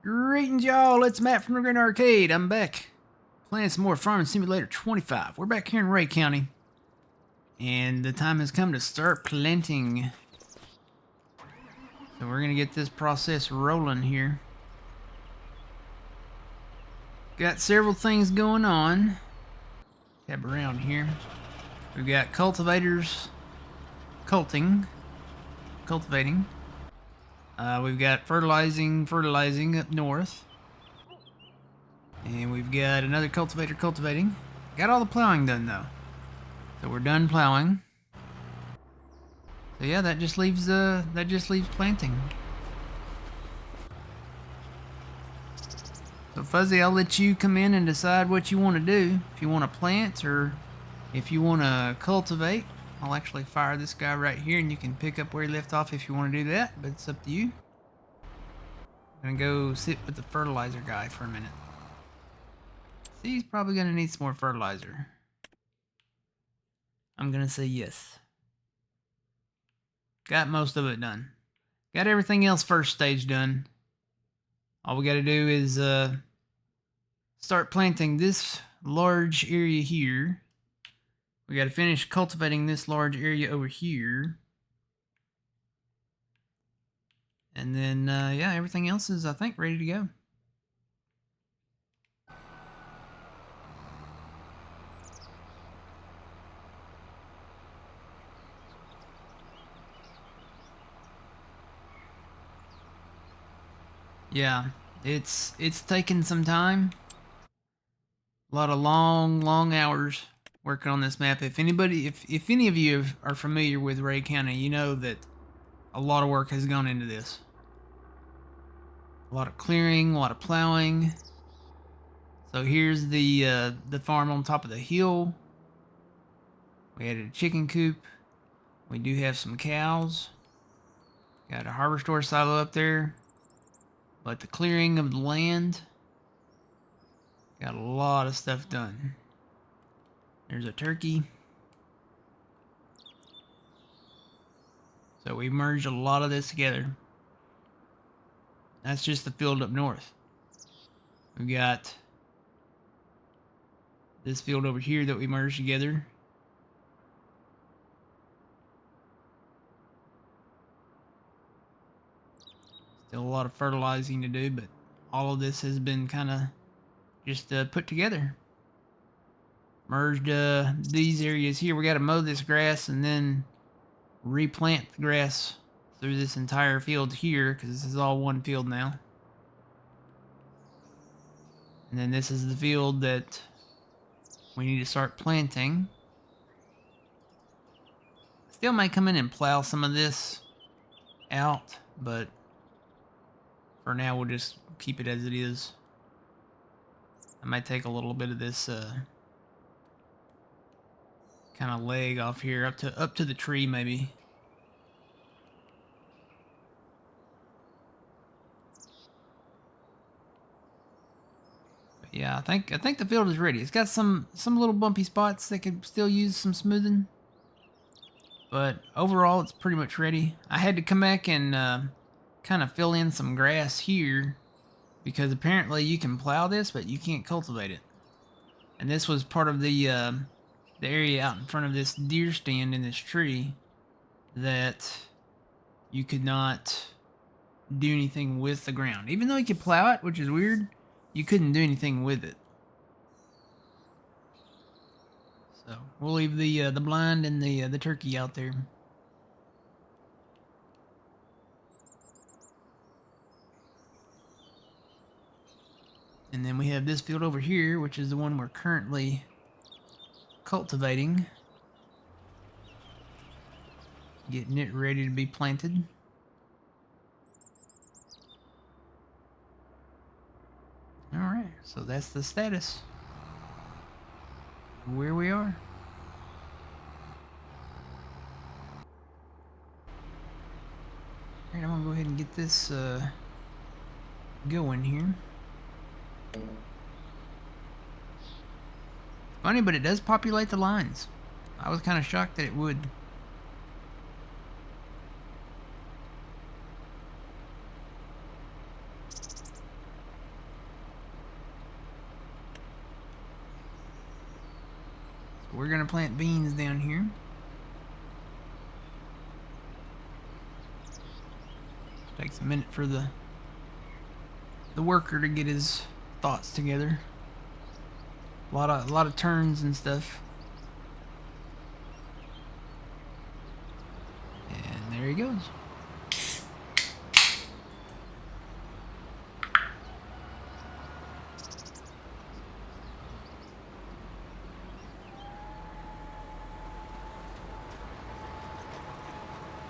Greetings, y'all. It's Matt from the Green Arcade. I'm back playing some more Farming Simulator 25. We're back here in Ray County, and the time has come to start planting. So we're gonna get this process rolling here. Got several things going on. Tab around here. We've got cultivators cultivating. We've got fertilizing up north. And we've got another cultivator cultivating. Got all the plowing done though. So we're done plowing. So yeah, that just leaves planting. So Fuzzy, I'll let you come in and decide what you want to do. If you want to plant or if you want to cultivate. I'll actually fire this guy right here and you can pick up where he left off if you want to do that, but it's up to you. I'm gonna go sit with the fertilizer guy for a minute. See, he's probably gonna need some more fertilizer. I'm gonna say yes. Got most of it done. Got everything else first stage done. All we gotta do is start planting this large area here. We gotta finish cultivating this large area over here. And then, yeah, everything else is, I think, ready to go. Yeah, it's taken some time. A lot of long hours working on this map. If any of you are familiar with Ray County, you know that a lot of work has gone into this. A lot of clearing, a lot of plowing. So here's the farm on top of the hill. We added a chicken coop. We do have some cows. Got a harbor store silo up there. But the clearing of the land, got a lot of stuff done. There's a turkey. So we merged a lot of this together. That's just the field up north. We've got this field over here that we merged together. Still a lot of fertilizing to do, but all of this has been kind of just put together. Merged these areas here. We got to mow this grass and then replant the grass through this entire field here because this is all one field now. And then this is the field that we need to start planting. Still might come in and plow some of this out, but for now we'll just keep it as it is. I might take a little bit of this kind of leg off here up to the tree maybe. But yeah, I think the field is ready. It's got some little bumpy spots that could still use some smoothing. But overall it's pretty much ready. I had to come back and kind of fill in some grass here because apparently you can plow this but you can't cultivate it. And this was part of the area out in front of this deer stand in this tree that you could not do anything with the ground. Even though you could plow it, which is weird, you couldn't do anything with it. So we'll leave the blind and the turkey out there. And then we have this field over here, which is the one we're currently cultivating. Getting it ready to be planted. Alright, so that's the status. Where we are. Alright, I'm gonna go ahead and get this going here. Funny, but it does populate the lines. I was kind of shocked that it would. we're gonna plant beans down here. Takes a minute for the worker to get his thoughts together. A lot of turns and stuff. And there he goes.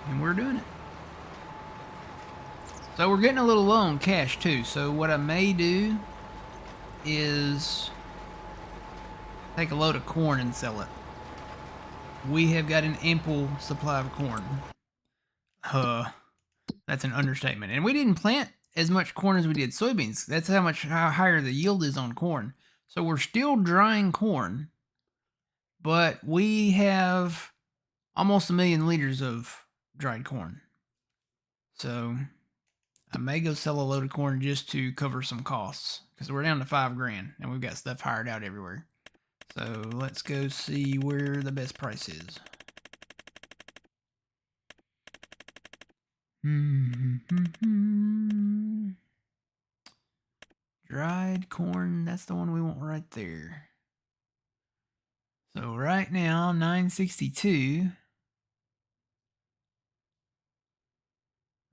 And we're doing it. So we're getting a little low on cash too. So what I may do is take a load of corn and sell it. We have got an ample supply of corn. That's an understatement. And we didn't plant as much corn as we did soybeans. That's how higher the yield is on corn. So we're still drying corn, but we have almost 1 million liters of dried corn. So I may go sell a load of corn just to cover some costs, because we're down to $5,000 and we've got stuff hired out everywhere. So let's go see where the best price is. Dried corn, that's the one we want right there. So right now, $9.62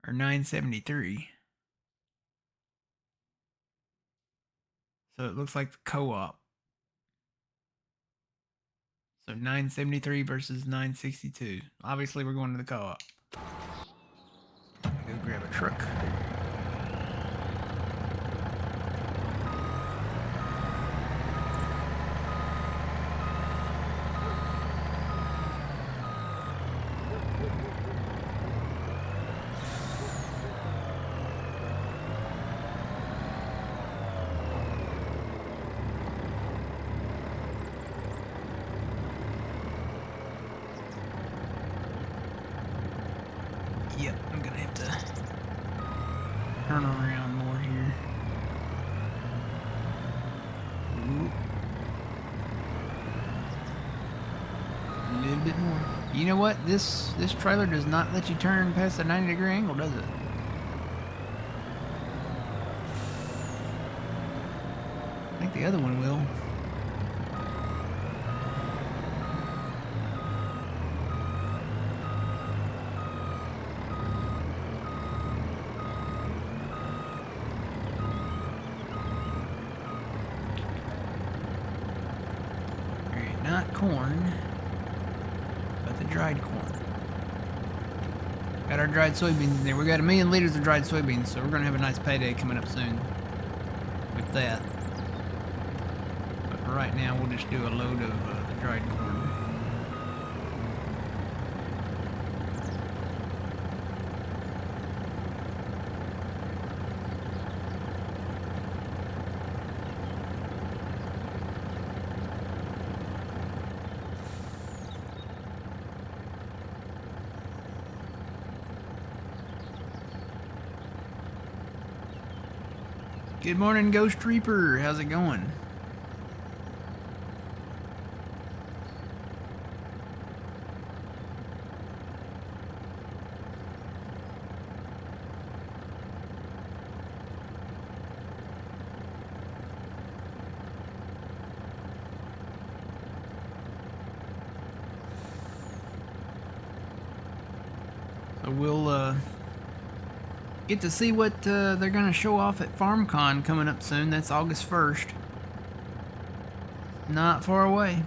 or $9.73. So it looks like the co-op. So $9.73 versus $9.62. Obviously, we're going to the co-op. Go grab a truck. Yep, I'm gonna have to turn around more here. Ooh. A little bit more. You know what? This trailer does not let you turn past the 90-degree angle, does it? I think the other one will. Not corn, but the dried corn. Got our dried soybeans in there. We got 1 million liters of dried soybeans, so we're gonna have a nice payday coming up soon with that. But for right now, we'll just do a load of dried corn. Good morning, Ghost Reaper. How's it going? So we'll get to see what they're going to show off at FarmCon coming up soon. That's August 1st. Not far away.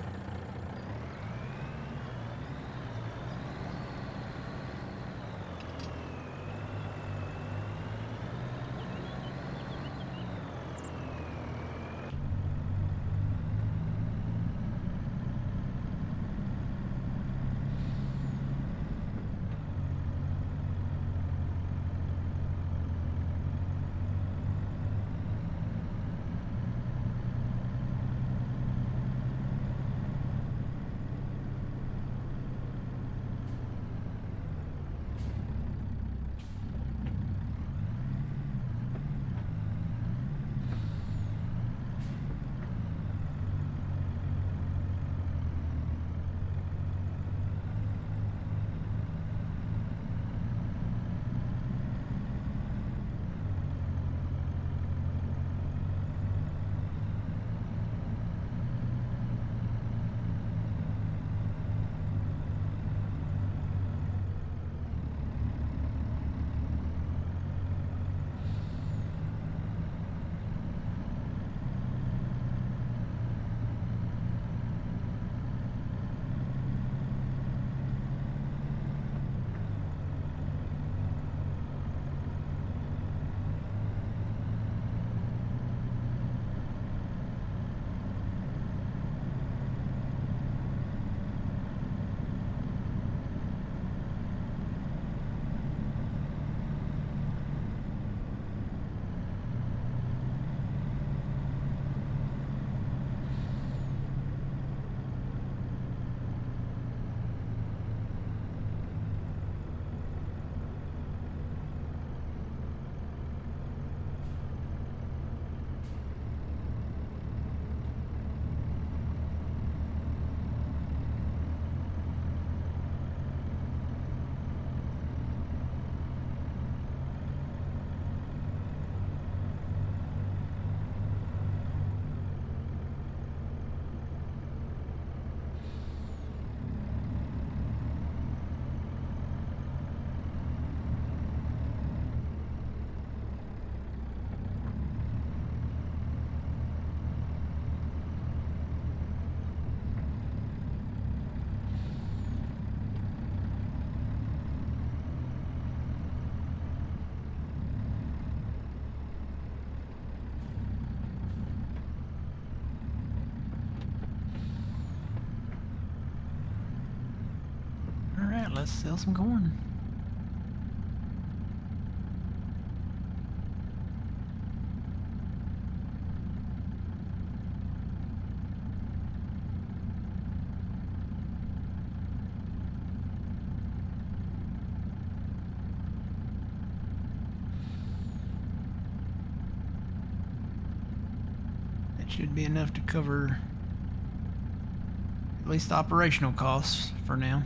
Alright, let's sell some corn. That should be enough to cover at least the operational costs for now.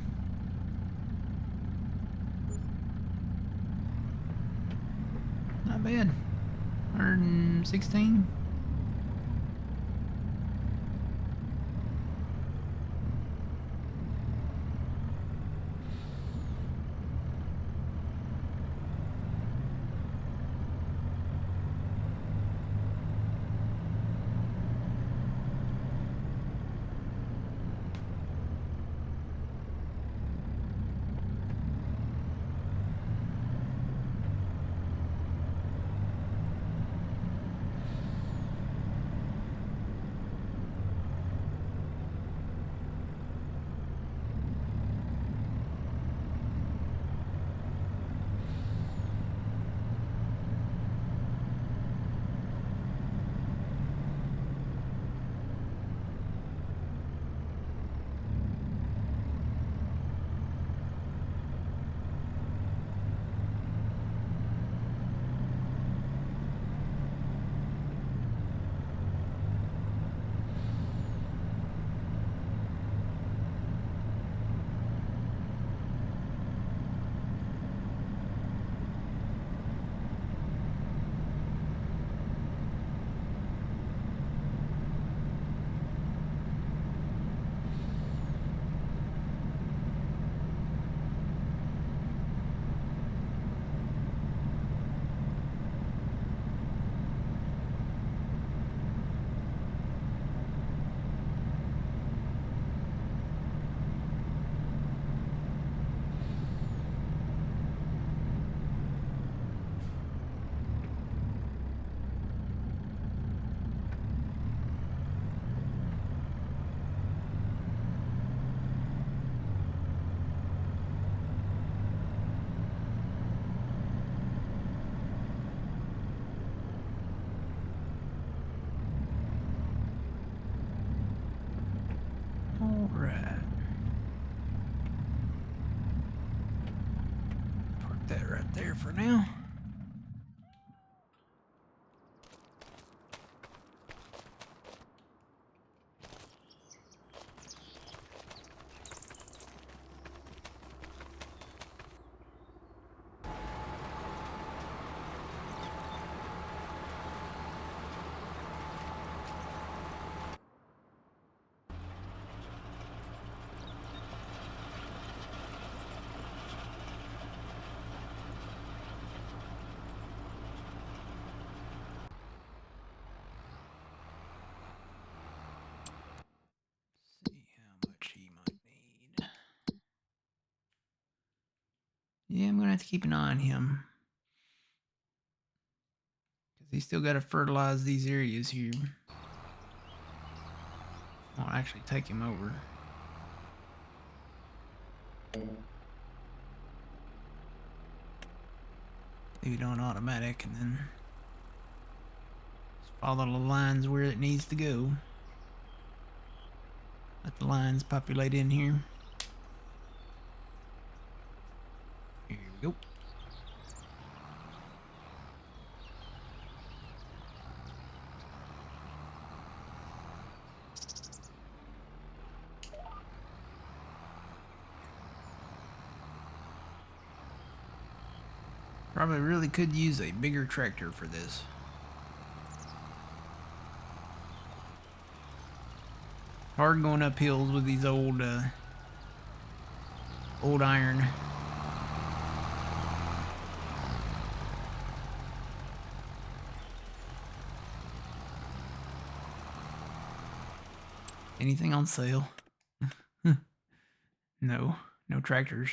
Not bad. 116. Alright. Park that right there for now. See how much he might need. Yeah, I'm gonna have to keep an eye on him. Because he's still gotta fertilize these areas here. I'll actually take him over. Leave it on automatic and then just follow the lines where it needs to go. Let the lines populate in here. Here we go. Probably really could use a bigger tractor for this. Hard going up hills with these old iron. Anything on sale? No tractors.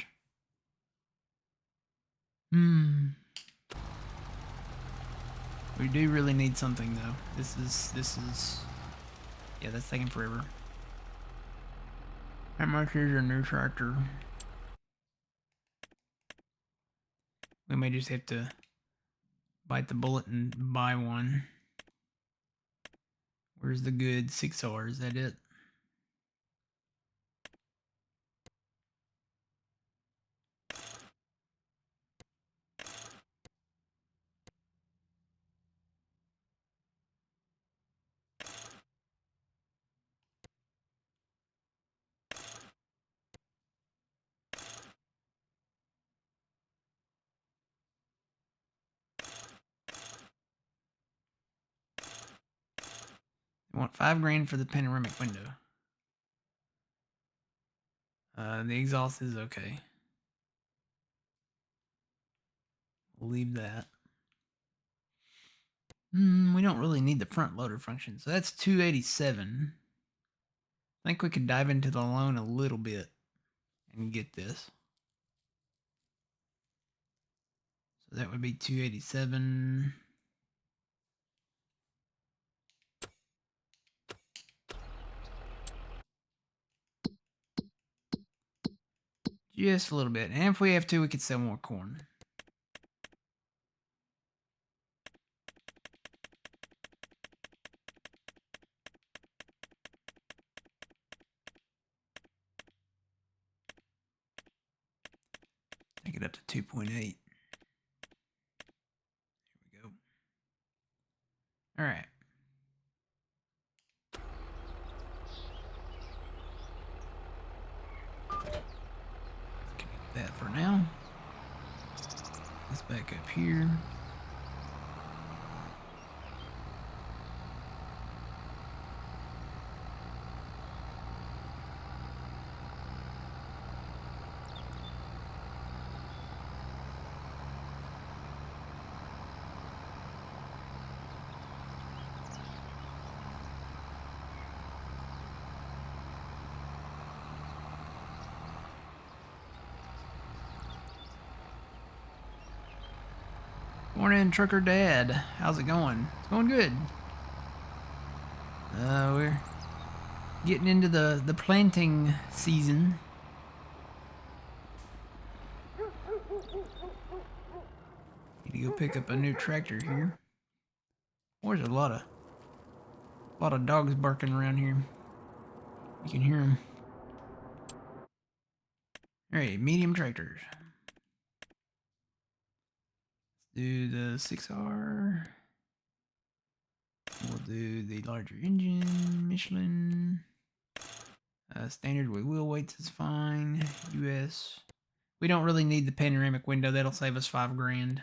We do really need something though. This is yeah, that's taking forever. How much is your new tractor? We may just have to bite the bullet and buy one. Where's the good 6R? Is that it? I want $5 grand for the panoramic window. The exhaust is okay. We'll leave that. We don't really need the front loader function, so that's 287. I think we could dive into the loan a little bit and get this. So that would be 287. Just a little bit. And if we have to, we could sell more corn. Take it up to 2.8. Here we go. All right. Keep that for now. Let's back up here. Morning, Trucker Dad. How's it going? It's going good. We're getting into the planting season. Need to go pick up a new tractor here. There's a lot of dogs barking around here. You can hear them. All right, medium tractors. Do the 6R. We'll do the larger engine, Michelin. Standard with wheel weights is fine. US. We don't really need the panoramic window. That'll save us $5 grand.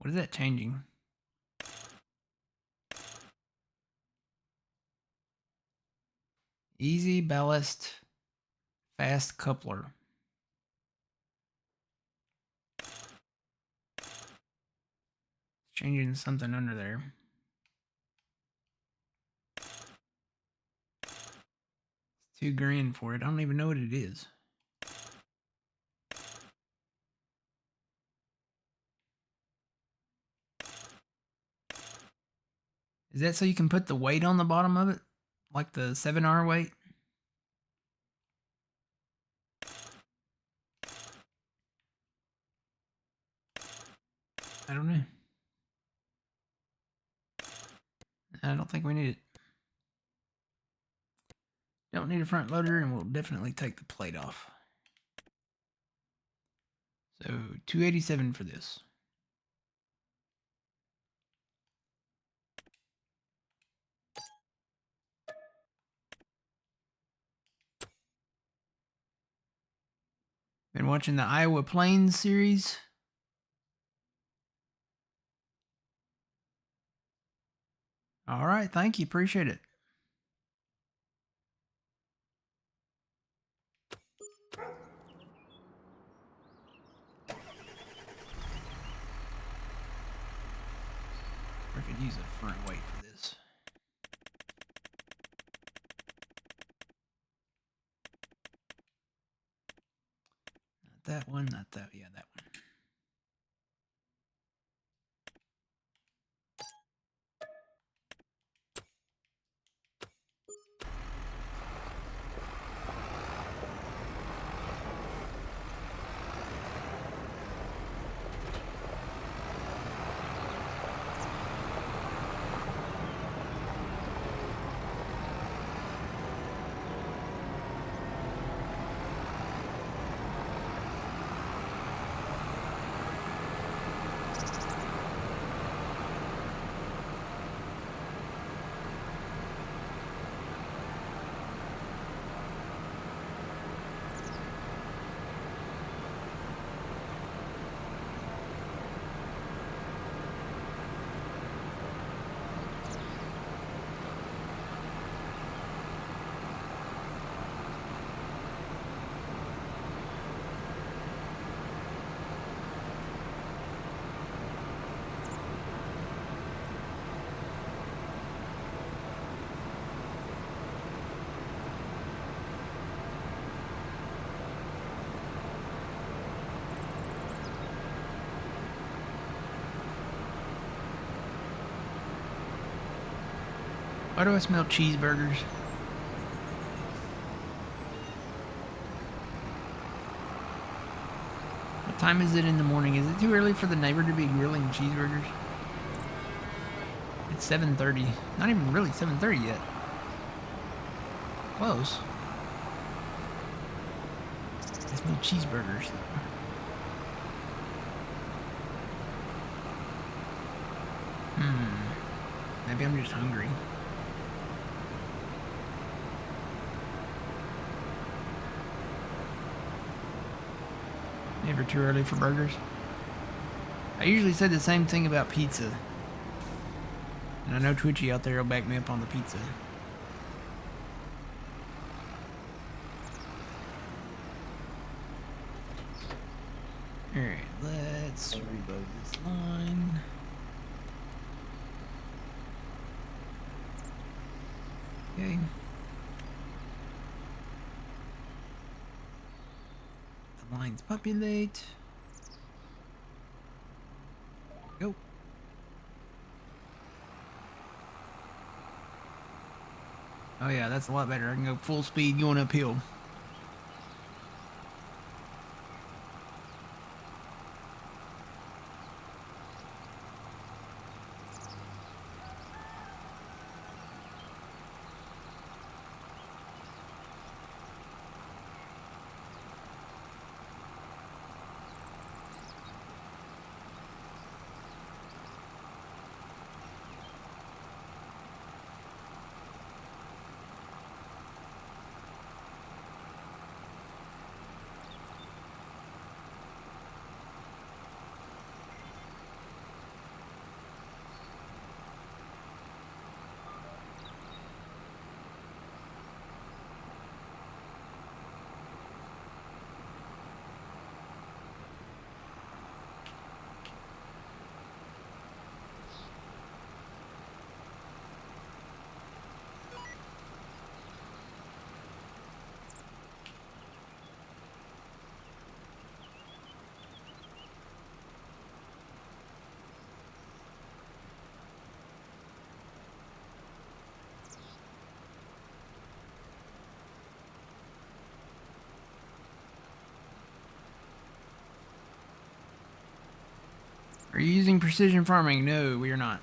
What is that changing? Easy ballast, fast coupler. Changing something under there. It's $2 grand for it. I don't even know what it is. Is that so you can put the weight on the bottom of it? Like the 7R weight? I don't know. I don't think we need it. Don't need a front loader, and we'll definitely take the plate off. So 287 for this. Been watching the Iowa Plains series. All right, thank you. Appreciate it. I could use a front weight for this. that one, not that. Yeah, that one. Why do I smell cheeseburgers? What time is it in the morning? Is it too early for the neighbor to be grilling cheeseburgers? It's 7:30. Not even really 7:30 yet. Close. I smell cheeseburgers though. Maybe I'm just hungry. Never too early for burgers. I usually say the same thing about pizza. And I know Twitchy out there will back me up on the pizza. Alright, let's reload this line. Okay. The lines populate. Go. Oh yeah, that's a lot better. I can go full speed going uphill. Are you using precision farming? No, we are not.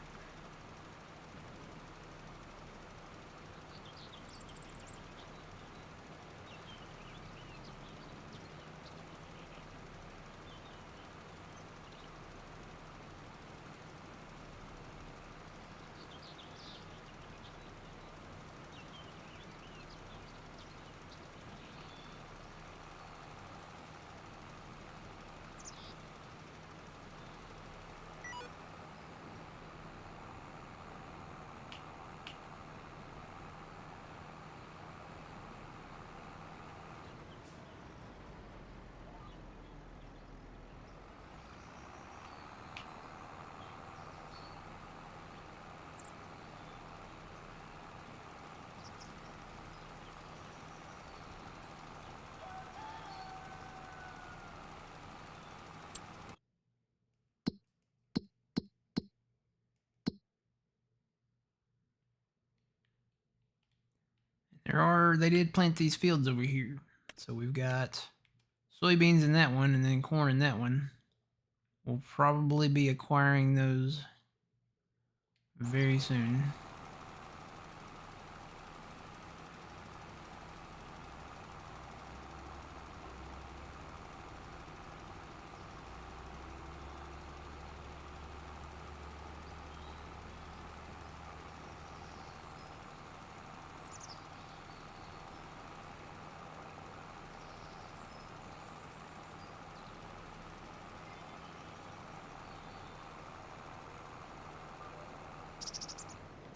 they did plant these fields over here. So we've got soybeans in that one and then corn in that one. We'll probably be acquiring those very soon.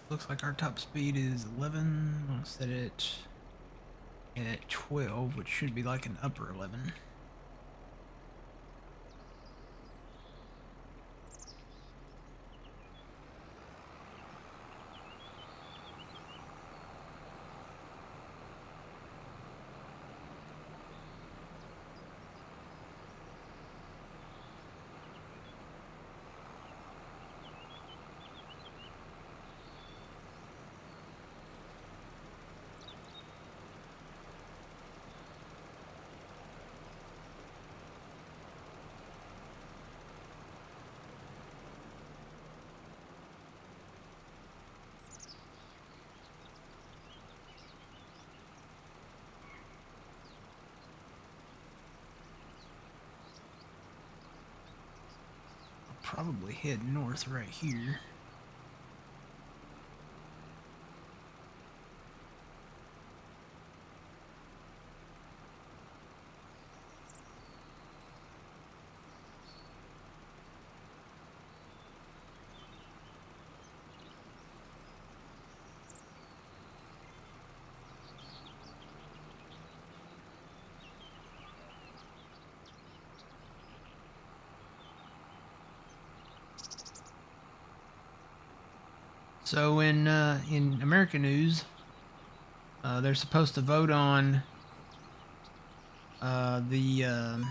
Looks like our top speed is 11. I'll set it at 12, which should be like an upper 11. Probably head north right here. So in American news, they're supposed to vote on the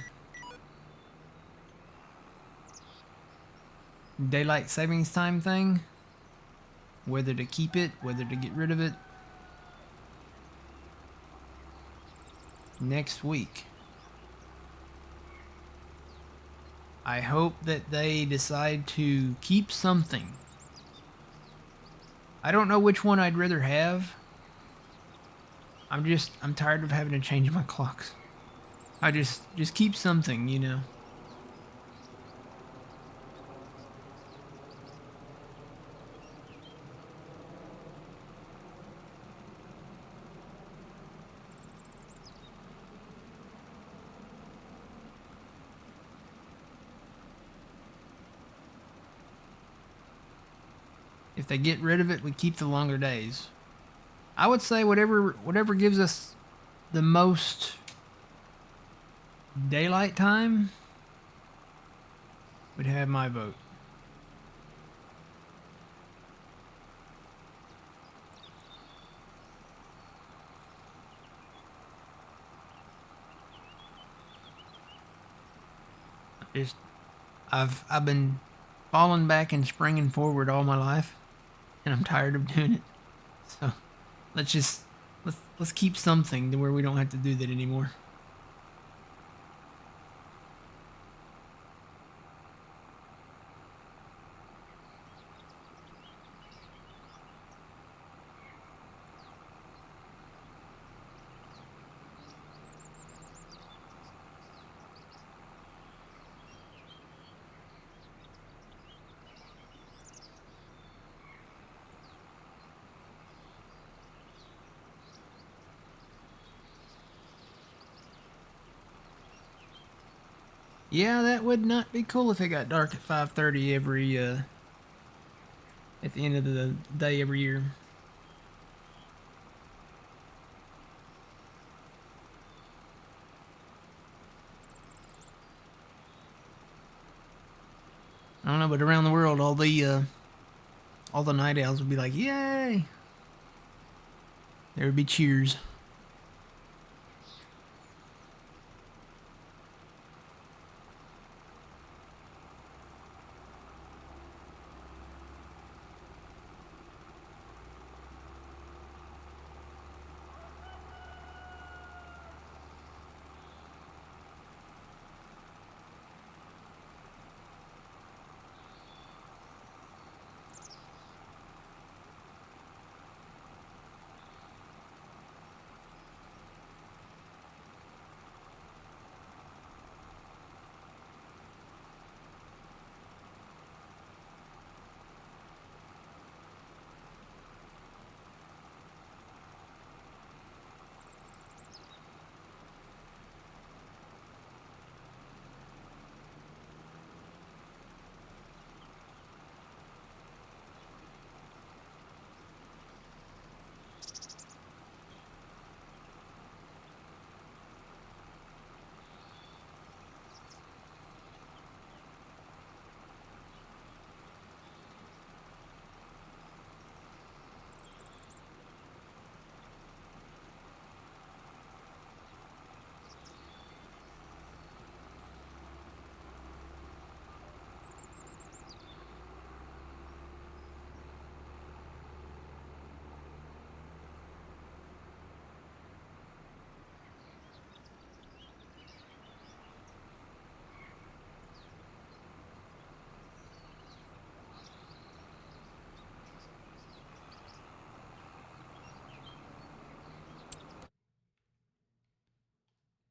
daylight savings time thing, whether to keep it, whether to get rid of it, next week. I hope that they decide to keep something. I don't know which one I'd rather have. I'm tired of having to change my clocks. I just keep something, you know. If they get rid of it, we keep the longer days. I would say whatever gives us the most daylight time would have my vote. Just I've been falling back and springing forward all my life, and I'm tired of doing it. So let's keep something to where we don't have to do that anymore. Yeah, that would not be cool if it got dark at 5:30 every at the end of the day every year. I don't know, but around the world, all the night owls would be like, "Yay!" There would be cheers.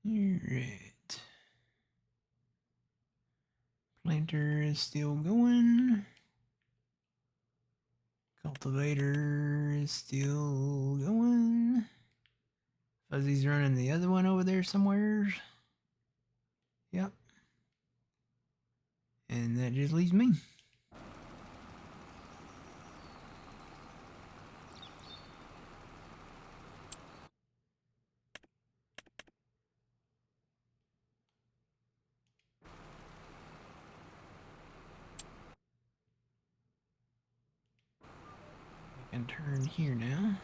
Alright. Planter is still going. Cultivator is still going. Fuzzy's running the other one over there somewhere. Yep. And that just leaves me. I can turn here now.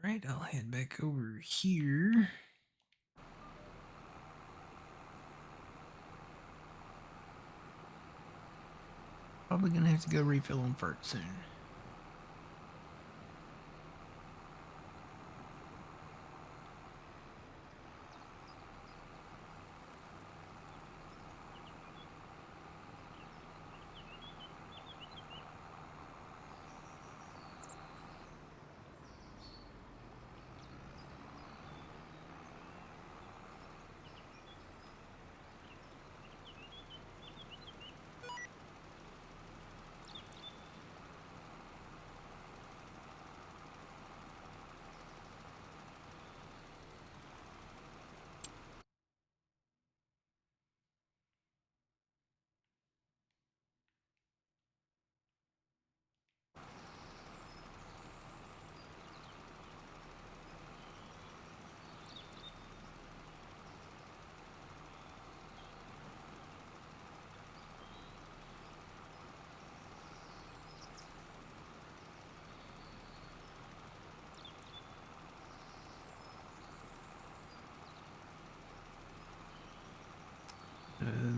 Alright, I'll head back over here. Probably gonna have to go refill on Fert soon.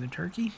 The turkey.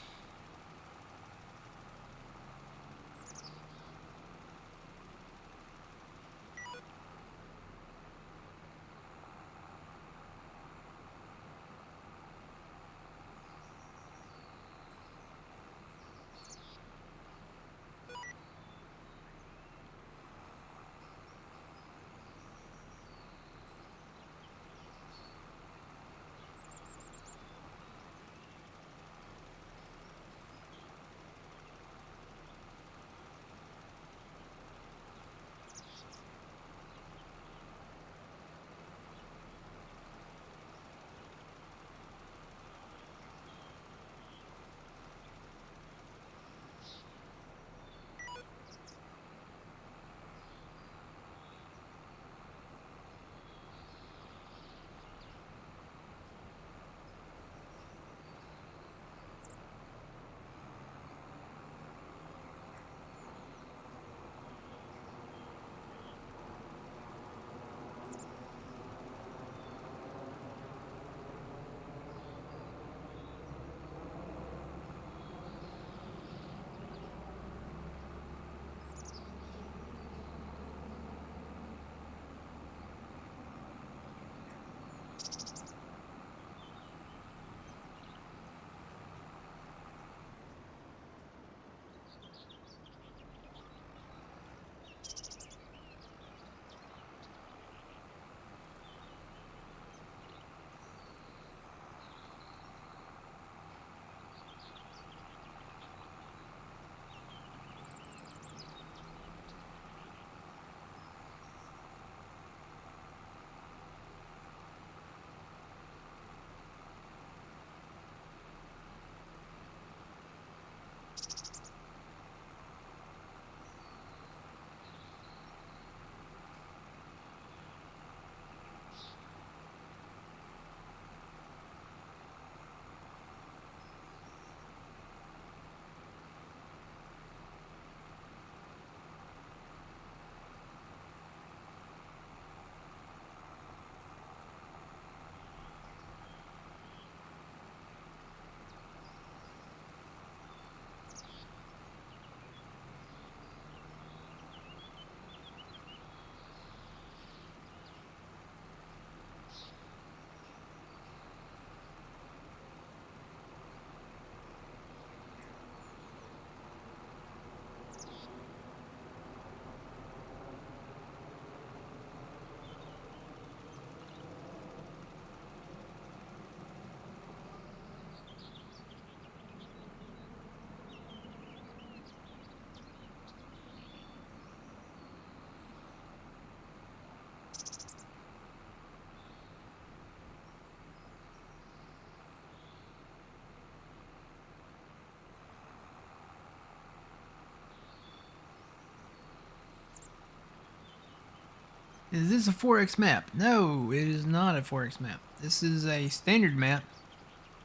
Is this a 4X map? No, it is not a 4X map. This is a standard map,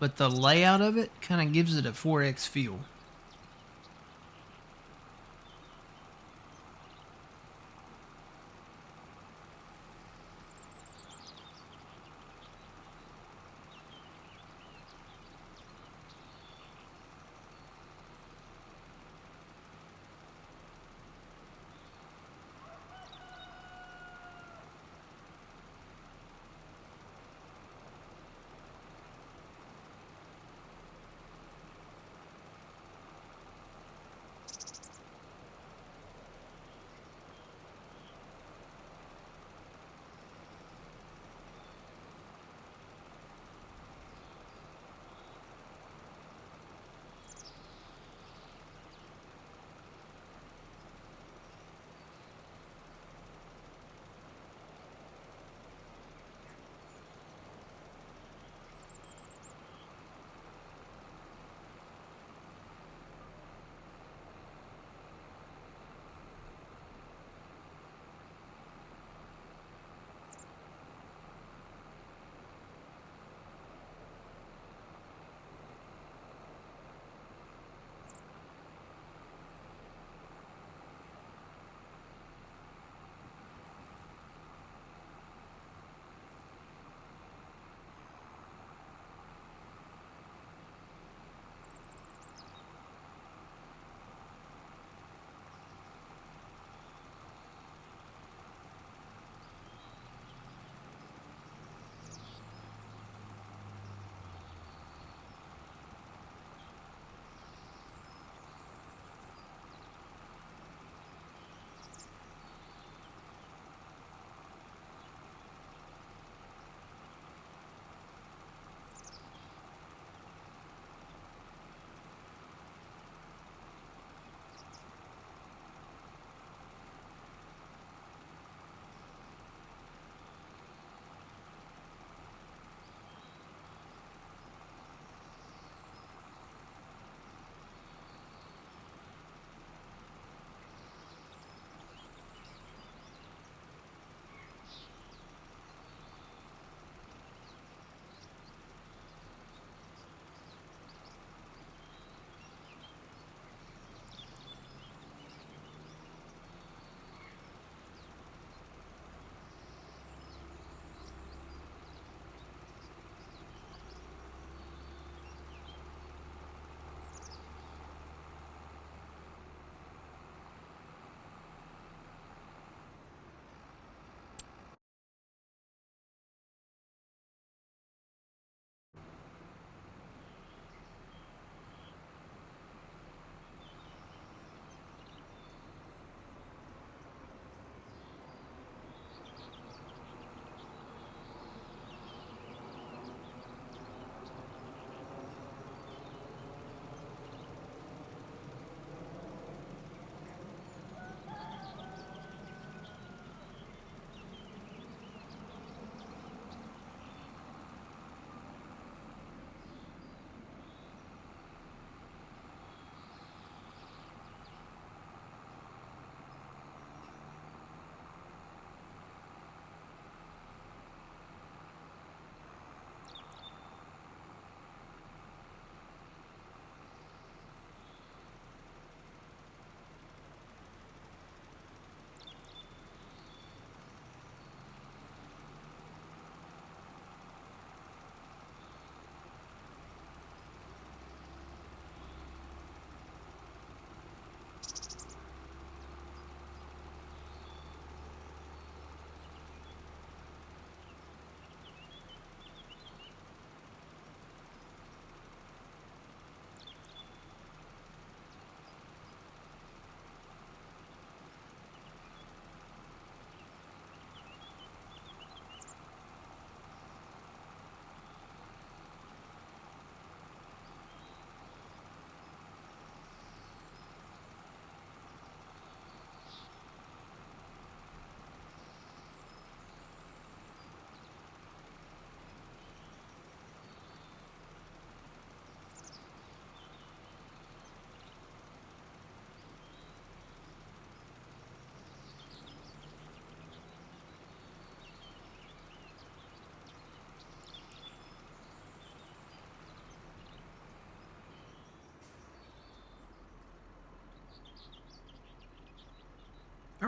but the layout of it kind of gives it a 4X feel.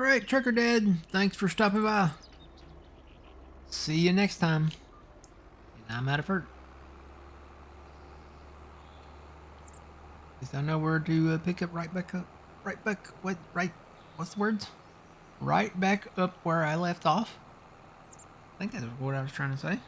Alright, Trucker Dad, thanks for stopping by. See you next time. And I'm out of hurt. At least I know where to pick up right back up. What's the words? Right back up where I left off. I think that's what I was trying to say.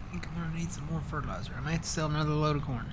I think I'm gonna need some more fertilizer. I might have to sell another load of corn.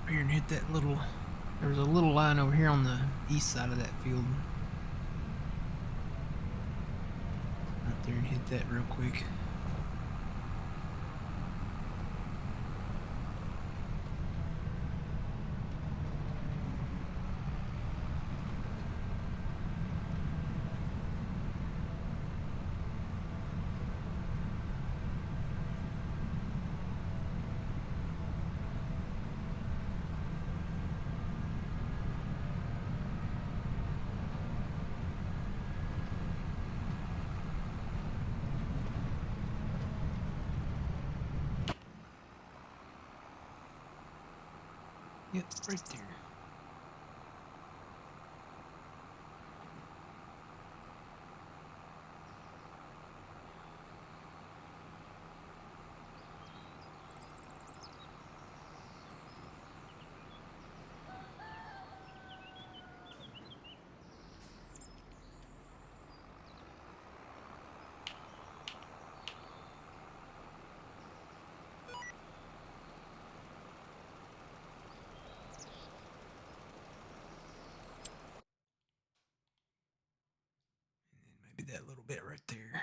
Here and hit that little. There's a little line over here on the east side of that field. Out there and hit that real quick. Yep, right there. Maybe that little bit right there.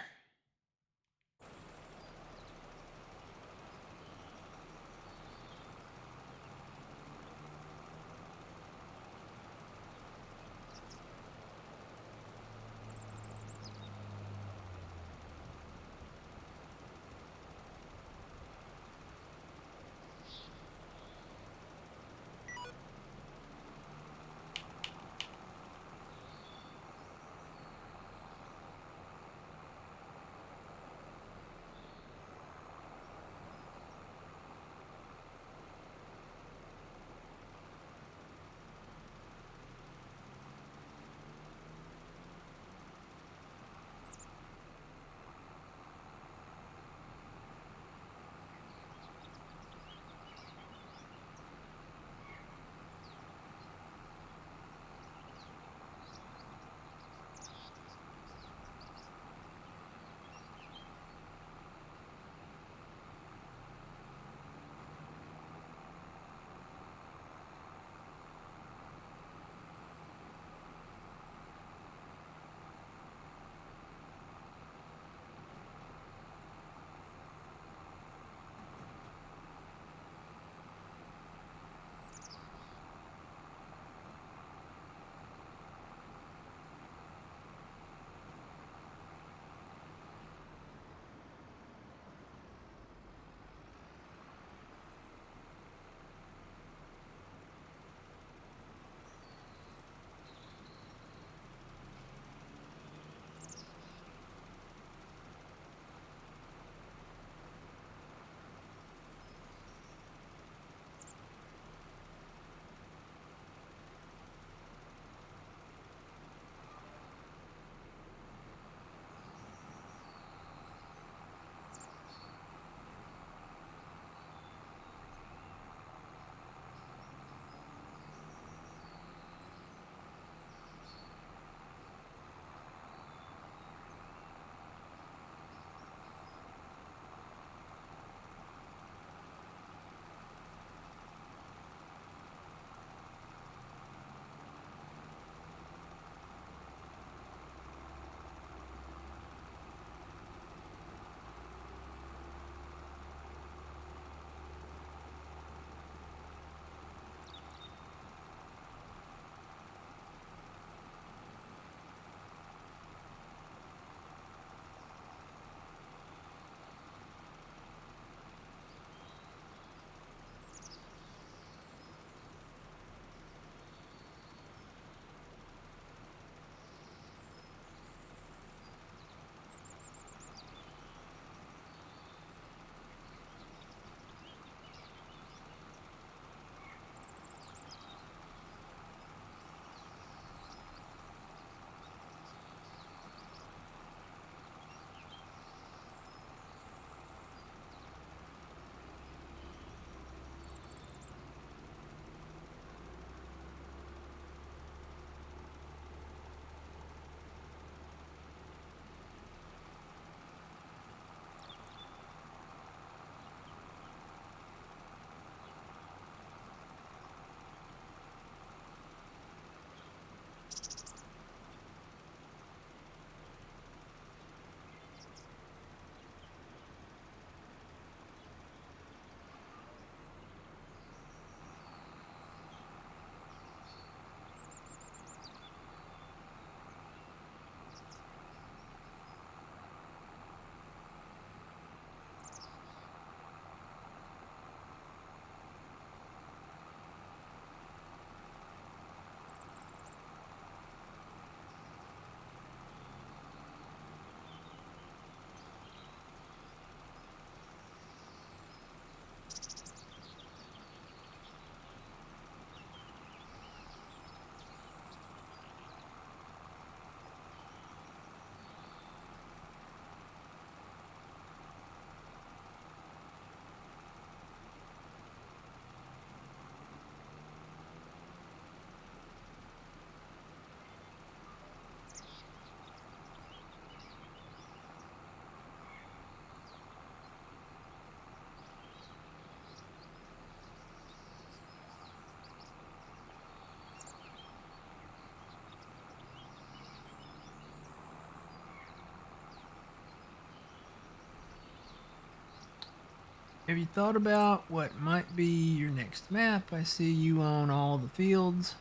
Have you thought about what might be your next map? I see you own all the fields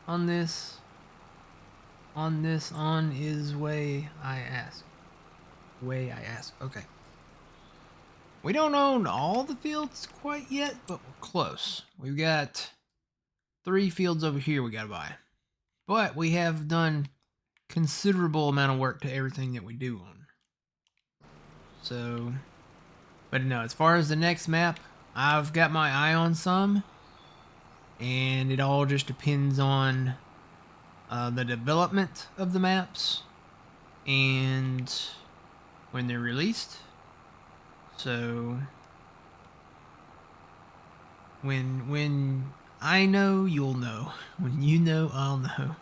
on this. On is way I ask. Way I ask. Okay. We don't own all the fields quite yet, but we're close. We've got 3 fields over here we gotta buy. But we have done considerable amount of work to everything that we do own. So, but no, as far as the next map, I've got my eye on some, and it all just depends on the development of the maps and when they're released. So when I know, you'll know. When you know, I'll know.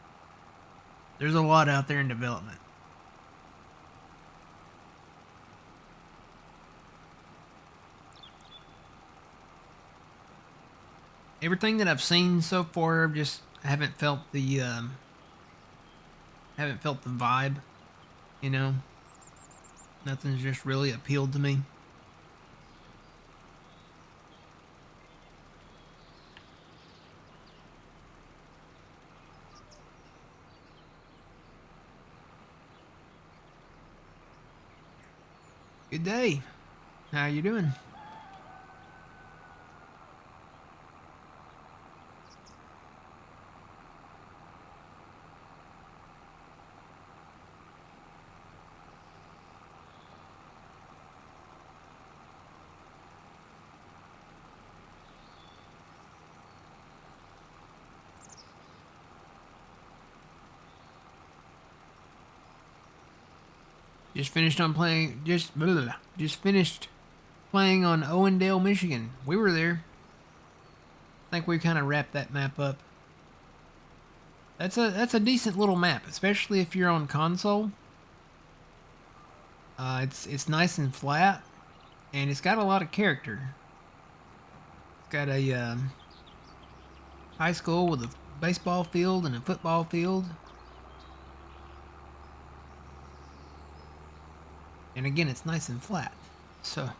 There's a lot out there in development. Everything that I've seen so far, just haven't felt the vibe. You know, nothing's just really appealed to me. Good day. How you doing? Just finished on playing. Just finished playing on Owendale, Michigan. We were there. I think we kind of wrapped that map up. That's a decent little map, especially if you're on console. It's nice and flat, and it's got a lot of character. It's got a high school with a baseball field and a football field. And again, it's nice and flat. So,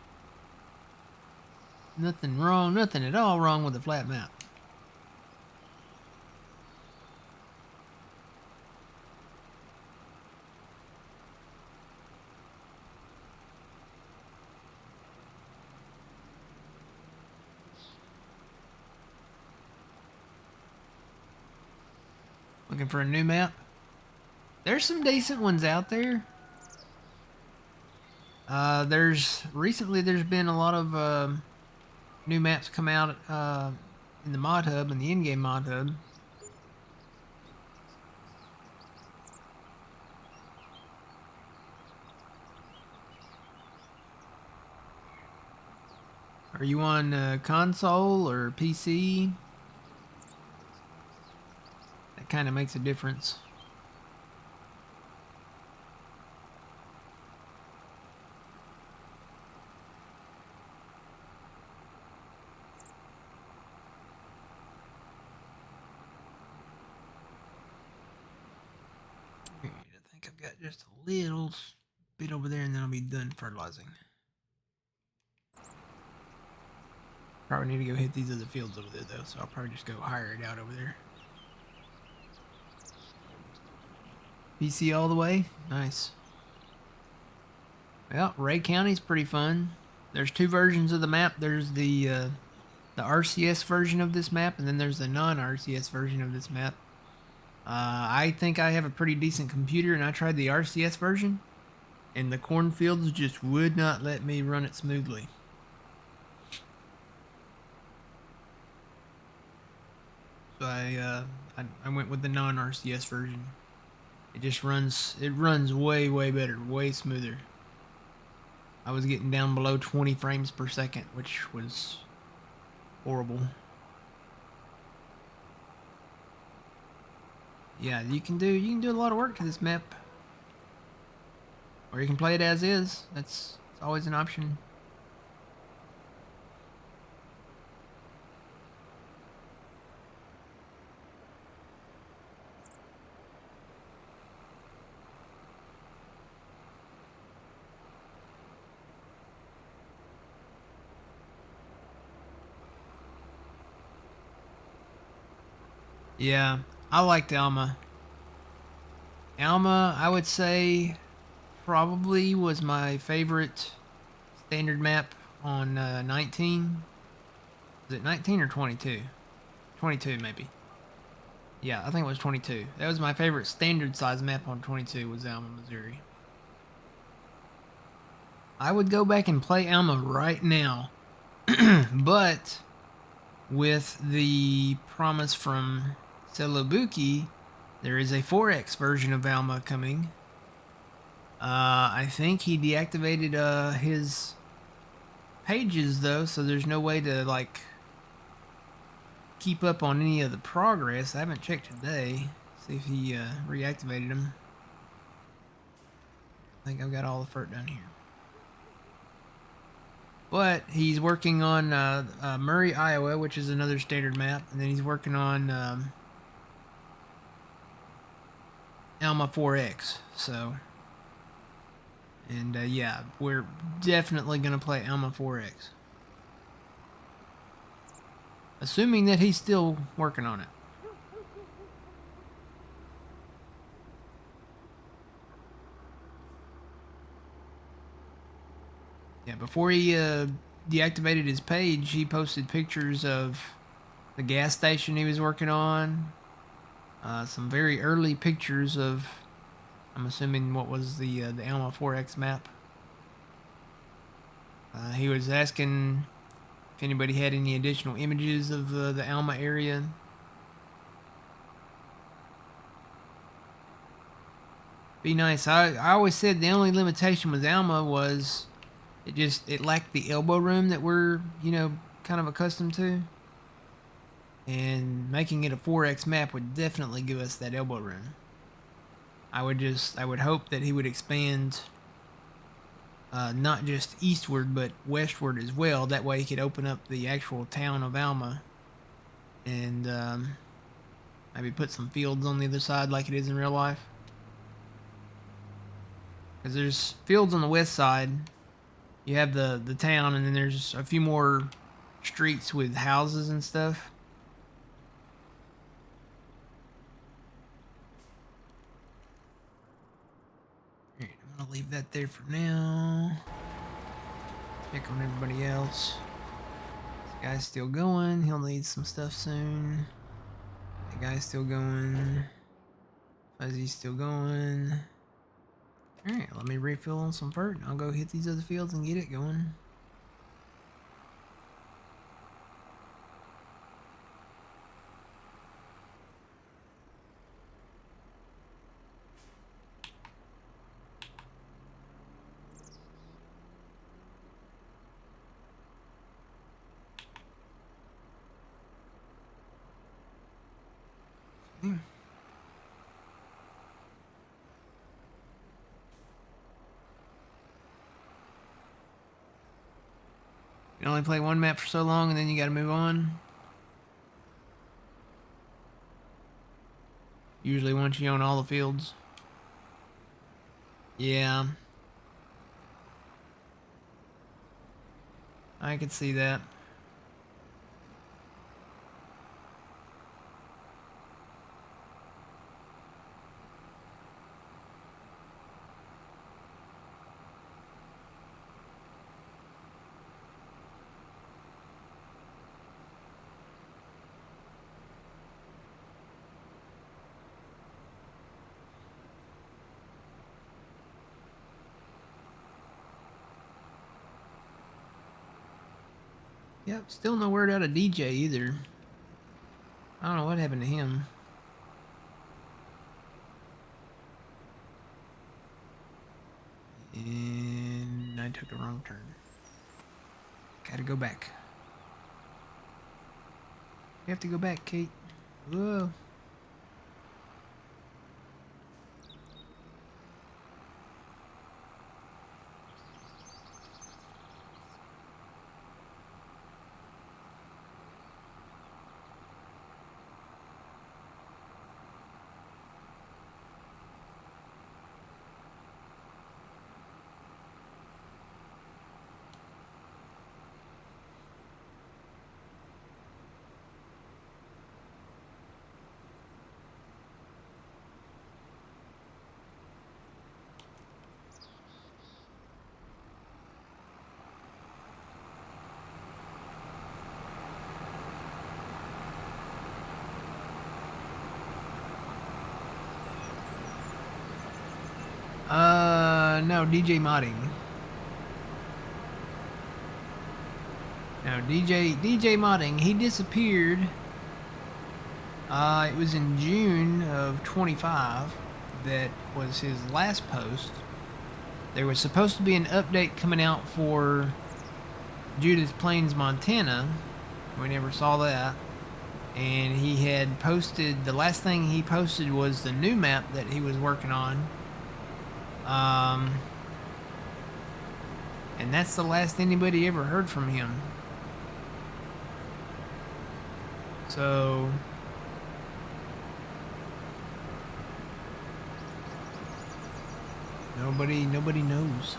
nothing at all wrong with a flat map. Looking for a new map? There's some decent ones out there. Recently there's been a lot of new maps come out in the mod hub and the in-game mod hub. Are you on console or PC? That kind of makes a difference. I think I've got just a little bit over there and then I'll be done fertilizing. Probably need to go hit these other fields over there though, so I'll probably just go hire it out over there. PC all the way? Nice. Well, Ray County's pretty fun. There's 2 versions of the map. There's the RCS version of this map, and then there's the non-RCS version of this map. I think I have a pretty decent computer, and I tried the RCS version, and the cornfields just would not let me run it smoothly. So I went with the non-RCS version. It runs way better, way smoother. I was getting down below 20 frames per second, which was horrible. Yeah, you can do a lot of work to this map. Or you can play it as is. That's always an option. Yeah, I liked Alma. Alma, I would say, probably was my favorite standard map on 19. Was it 19 or 22? 22 maybe. Yeah, I think it was 22. That was my favorite standard size map on 22 was Alma, Missouri. I would go back and play Alma right now, but with the promise from Selobuki, there is a 4X version of Alma coming. I think he deactivated his pages though, so there's no way to like keep up on any of the progress. I haven't checked today. See if he reactivated them. I think I've got all the FERT done here. But he's working on Murray, Iowa, which is another standard map, and then he's working on Alma 4X. So, and yeah, we're definitely gonna play Alma 4X, assuming that he's still working on it. Yeah, before he deactivated his page, he posted pictures of the gas station he was working on. Some very early pictures of, I'm assuming, what was the Alma 4X map. He was asking if anybody had any additional images of the Alma area. Be nice. I always said the only limitation with Alma was it lacked the elbow room that we're kind of accustomed to, and making it a 4X map would definitely give us that elbow room. I would hope that he would expand not just eastward but westward as well. That way he could open up the actual town of Alma and maybe put some fields on the other side like it is in real life. Because there's fields on the west side. You have the town, and then there's a few more streets with houses and stuff. Alright, I'm gonna leave that there for now. Check on everybody else. This guy's still going. He'll need some stuff soon. That guy's still going. Fuzzy's still going. Alright, let me refill on some FERT. I'll go hit these other fields and get it going. Hmm. You can only play one map for so long and then you gotta move on. Usually once you own all the fields. Yeah. I could see that. Yep, still no word out of DJ either. I don't know what happened to him. And I took a wrong turn. Gotta go back. You have to go back, Kate. Whoa. No, DJ Modding. No, DJ Modding. He disappeared. It was in June of 25. That was his last post. There was supposed to be an update coming out for Judith Plains, Montana. We never saw that. And he had posted, the last thing he posted was the new map that he was working on. And that's the last anybody ever heard from him. So nobody knows.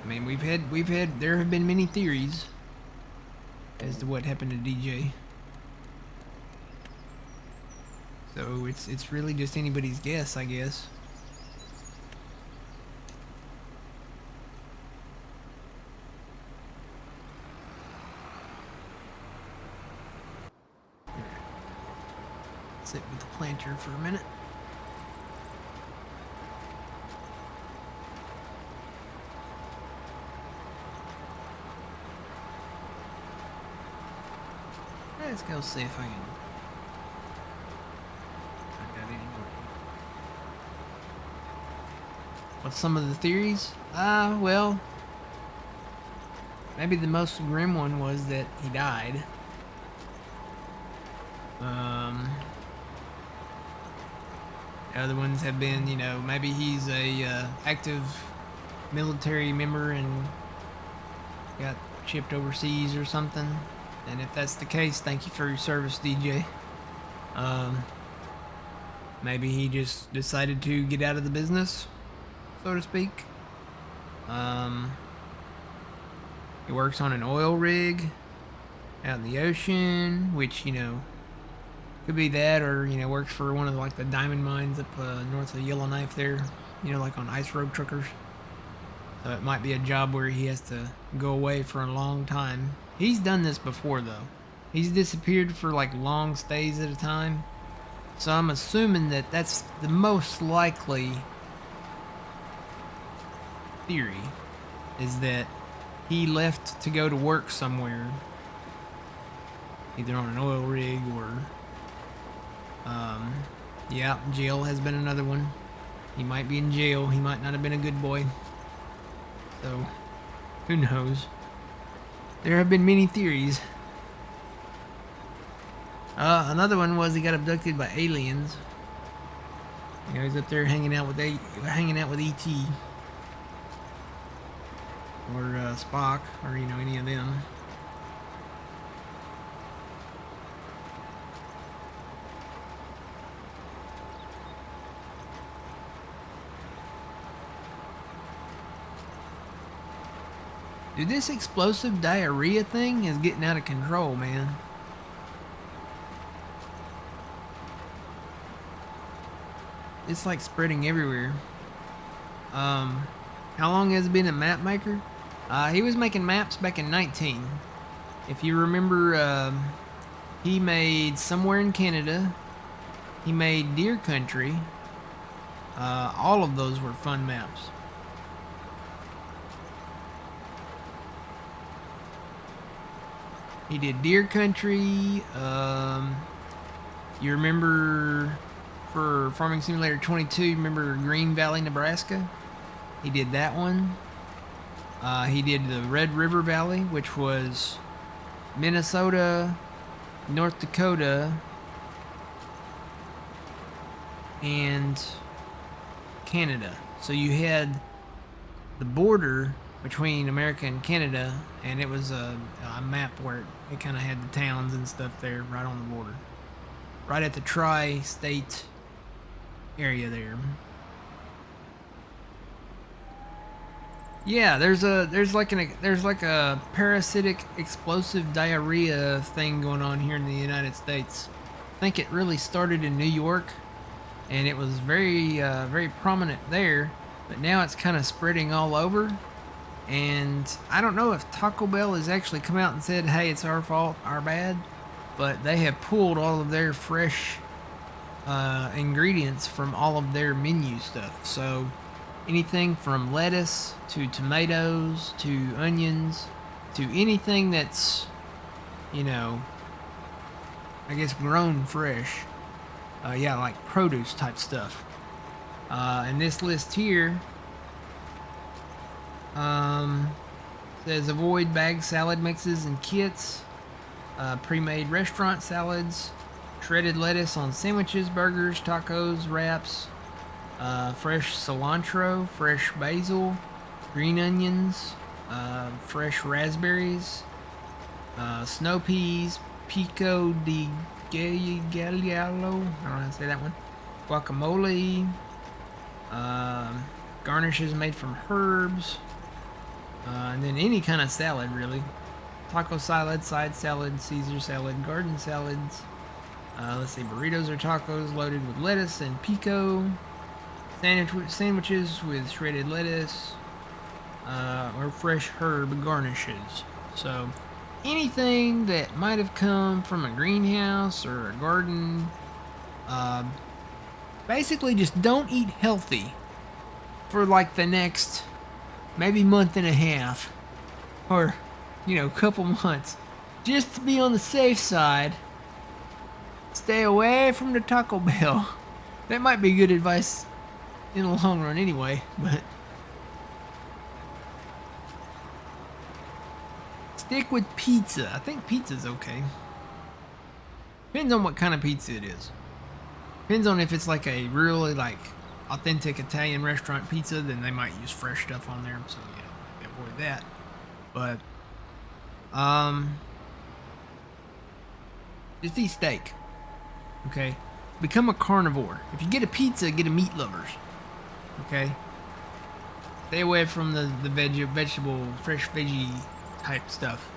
I mean, there have been many theories as to what happened to DJ. So it's really just anybody's guess, I guess. Sit with the planter for a minute. Let's go see if I can. What's some of the theories? Well, maybe the most grim one was that he died. The other ones have been, you know, maybe he's a active military member and got shipped overseas or something. And if that's the case, thank you for your service, DJ. Maybe he just decided to get out of the business, so to speak. He works on an oil rig out in the ocean, which, you know, could be that, or, you know, works for one of like the diamond mines up north of Yellowknife there, you know, like on ice road truckers. So it might be a job where he has to go away for a long time. He's done this before, though. He's disappeared for like long stays at a time. So I'm assuming that that's the most likely theory, is that he left to go to work somewhere, either on an oil rig or yeah, jail has been another one. He might be in jail. He might not have been a good boy. So who knows? There have been many theories. Another one was he got abducted by aliens. You know, he's up there hanging out with E.T. or Spock, or, you know, any of them. Dude, this explosive diarrhea thing is getting out of control, man. It's like spreading everywhere. How long has it been a map maker? He was making maps back in 19. If you remember, he made Somewhere in Canada. He made Deer Country. All of those were fun maps. He did Deer Country. You remember for Farming Simulator 22, you remember Green Valley, Nebraska? He did that one. He did the Red River Valley, which was Minnesota, North Dakota, and Canada. So you had the border between America and Canada, and it was a map where it kind of had the towns and stuff there right on the border, right at the tri-state area there. Yeah, there's like a parasitic explosive diarrhea thing going on here in the United States. I think it really started in New York, and it was very prominent there, but now it's kind of spreading all over. And I don't know if Taco Bell has actually come out and said, hey, it's our fault, our bad, but they have pulled all of their fresh ingredients from all of their menu stuff. So anything from lettuce to tomatoes to onions to anything that's, you know, I guess grown fresh. Yeah, like produce type stuff. And this list here says avoid bagged salad mixes and kits, pre-made restaurant salads, shredded lettuce on sandwiches, burgers, tacos, wraps, fresh cilantro, fresh basil, green onions, fresh raspberries, snow peas, pico de gallo, I don't know how to say that one, guacamole, garnishes made from herbs, and then any kind of salad really. Taco salad, side salad, Caesar salad, garden salads. Let's see, burritos or tacos loaded with lettuce and pico. Sandwiches with shredded lettuce, or fresh herb garnishes. So anything that might have come from a greenhouse or a garden. Basically just don't eat healthy for like the next maybe month and a half, or couple months, just to be on the safe side. Stay away from the Taco Bell. That might be good advice in the long run anyway, but stick with pizza. I think pizza's okay. Depends on what kind of pizza it is. Depends on if it's like a really like authentic Italian restaurant pizza, then they might use fresh stuff on there, so avoid that. But just eat steak. Okay? Become a carnivore. If you get a pizza, get a meat lovers. Okay? Stay away from the vegetable, fresh veggie type stuff.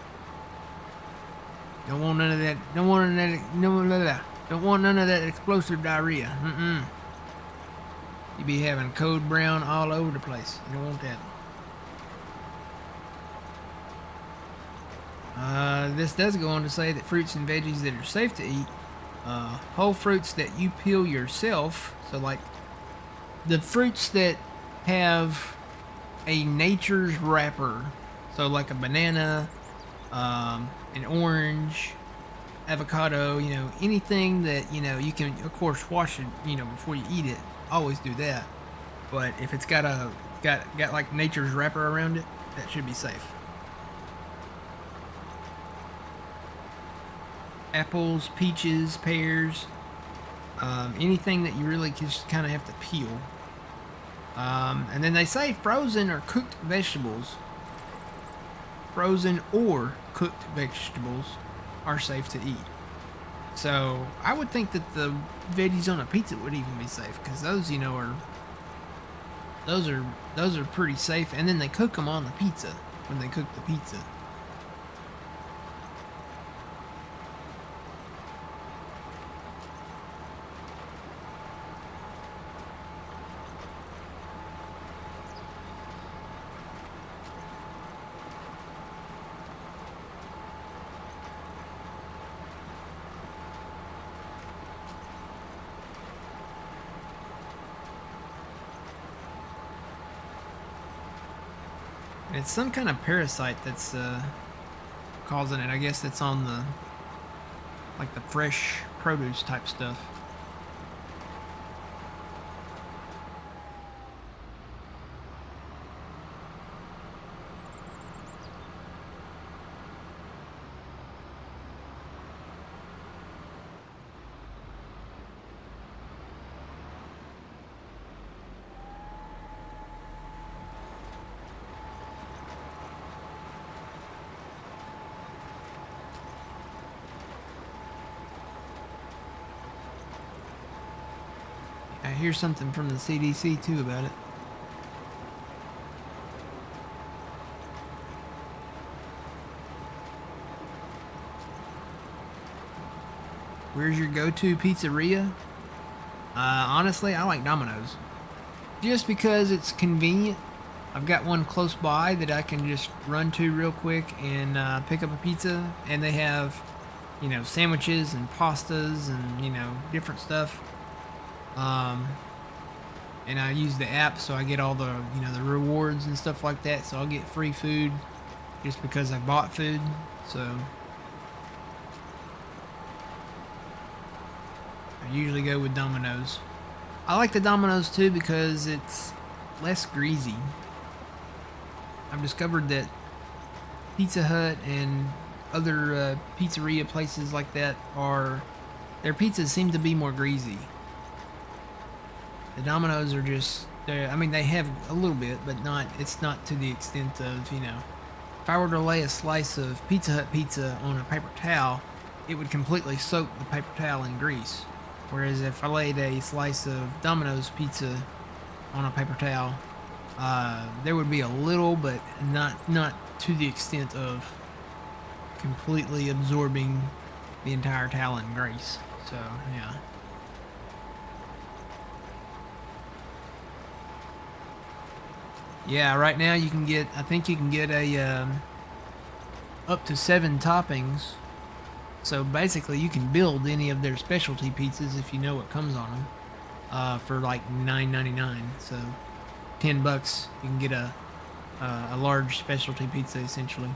Don't want none of that. Don't want none of that. Don't want none of that explosive diarrhea. You be having code brown all over the place. You don't want that. This does go on to say that fruits and veggies that are safe to eat, whole fruits that you peel yourself, so like the fruits that have a nature's wrapper, so like a banana, an orange, avocado, anything that you can of course wash it before you eat it. Always do that, but if it's got like nature's wrapper around it, that should be safe. Apples, peaches, pears, anything that you really just kind of have to peel. And then they say frozen or cooked vegetables, frozen or cooked vegetables are safe to eat. So I would think that the veggies on a pizza would even be safe, because those those are pretty safe. And then they cook them on the pizza when they cook the pizza. It's some kind of parasite that's causing it. I guess it's on the fresh produce type stuff. I hear something from the CDC too about it. Where's your go-to pizzeria? Honestly, I like Domino's. Just because it's convenient. I've got one close by that I can just run to real quick and pick up a pizza. And they have, sandwiches and pastas and, different stuff. Um, and I use the app so I get all the rewards and stuff like that. So I'll get free food just because I bought food. So I usually go with Domino's. I like the Domino's too because it's less greasy. I've discovered that Pizza Hut and other pizzeria places like that their pizzas seem to be more greasy. The Domino's are just, I mean, they have a little bit, but it's not to the extent of, if I were to lay a slice of Pizza Hut pizza on a paper towel, it would completely soak the paper towel in grease. Whereas if I laid a slice of Domino's pizza on a paper towel, there would be a little, but not to the extent of completely absorbing the entire towel in grease. So yeah. Yeah, right now I think you can get a up to 7 toppings. So basically, you can build any of their specialty pizzas if you know what comes on them for like $9.99. So $10, you can get a large specialty pizza essentially.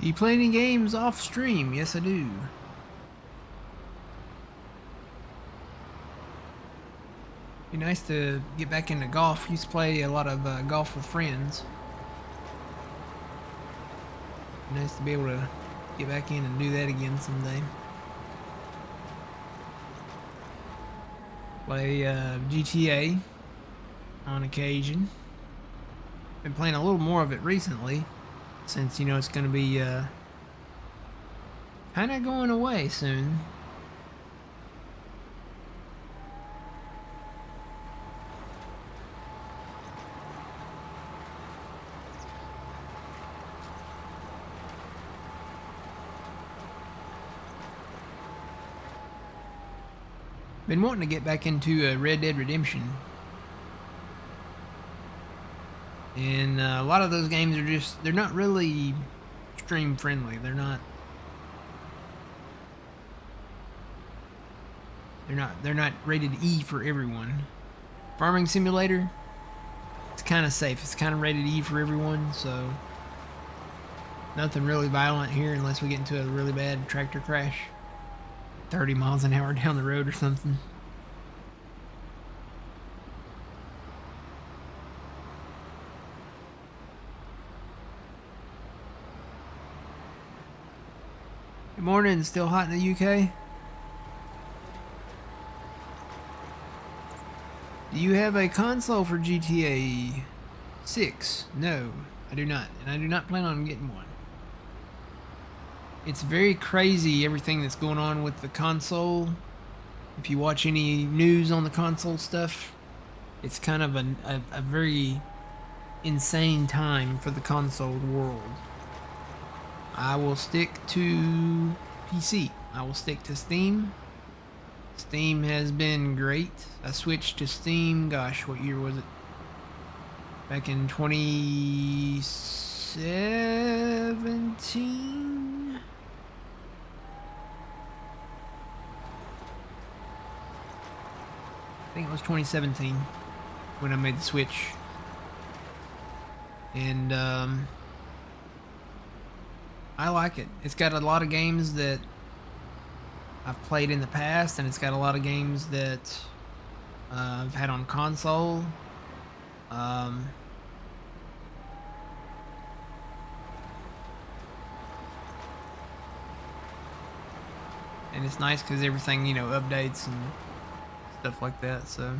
Do you play any games off stream? Yes, I do. Be nice to get back into golf. Used to play a lot of golf with friends. Be nice to be able to get back in and do that again someday. Play GTA on occasion. Been playing a little more of it recently, since it's going to be kind of going away soon. Been wanting to get back into Red Dead Redemption. And a lot of those games are just, they're not really stream friendly. They're not rated E for everyone. Farming Simulator, it's kind of safe. It's kind of rated E for everyone, so nothing really violent here unless we get into a really bad tractor crash. 30 miles an hour down the road or something. Good morning. Still hot in the UK? Do you have a console for GTA 6? No, I do not. And I do not plan on getting one. It's very crazy, everything that's going on with the console. If you watch any news on the console stuff, it's kind of a very insane time for the console world. I will stick to PC. I will stick to Steam. Steam has been great. I switched to Steam, gosh, what year was it? Back in 2017? I think it was 2017 when I made the switch. And I like it. It's got a lot of games that I've played in the past, and it's got a lot of games that I've had on console. And it's nice because everything, you know, updates and stuff like that, so.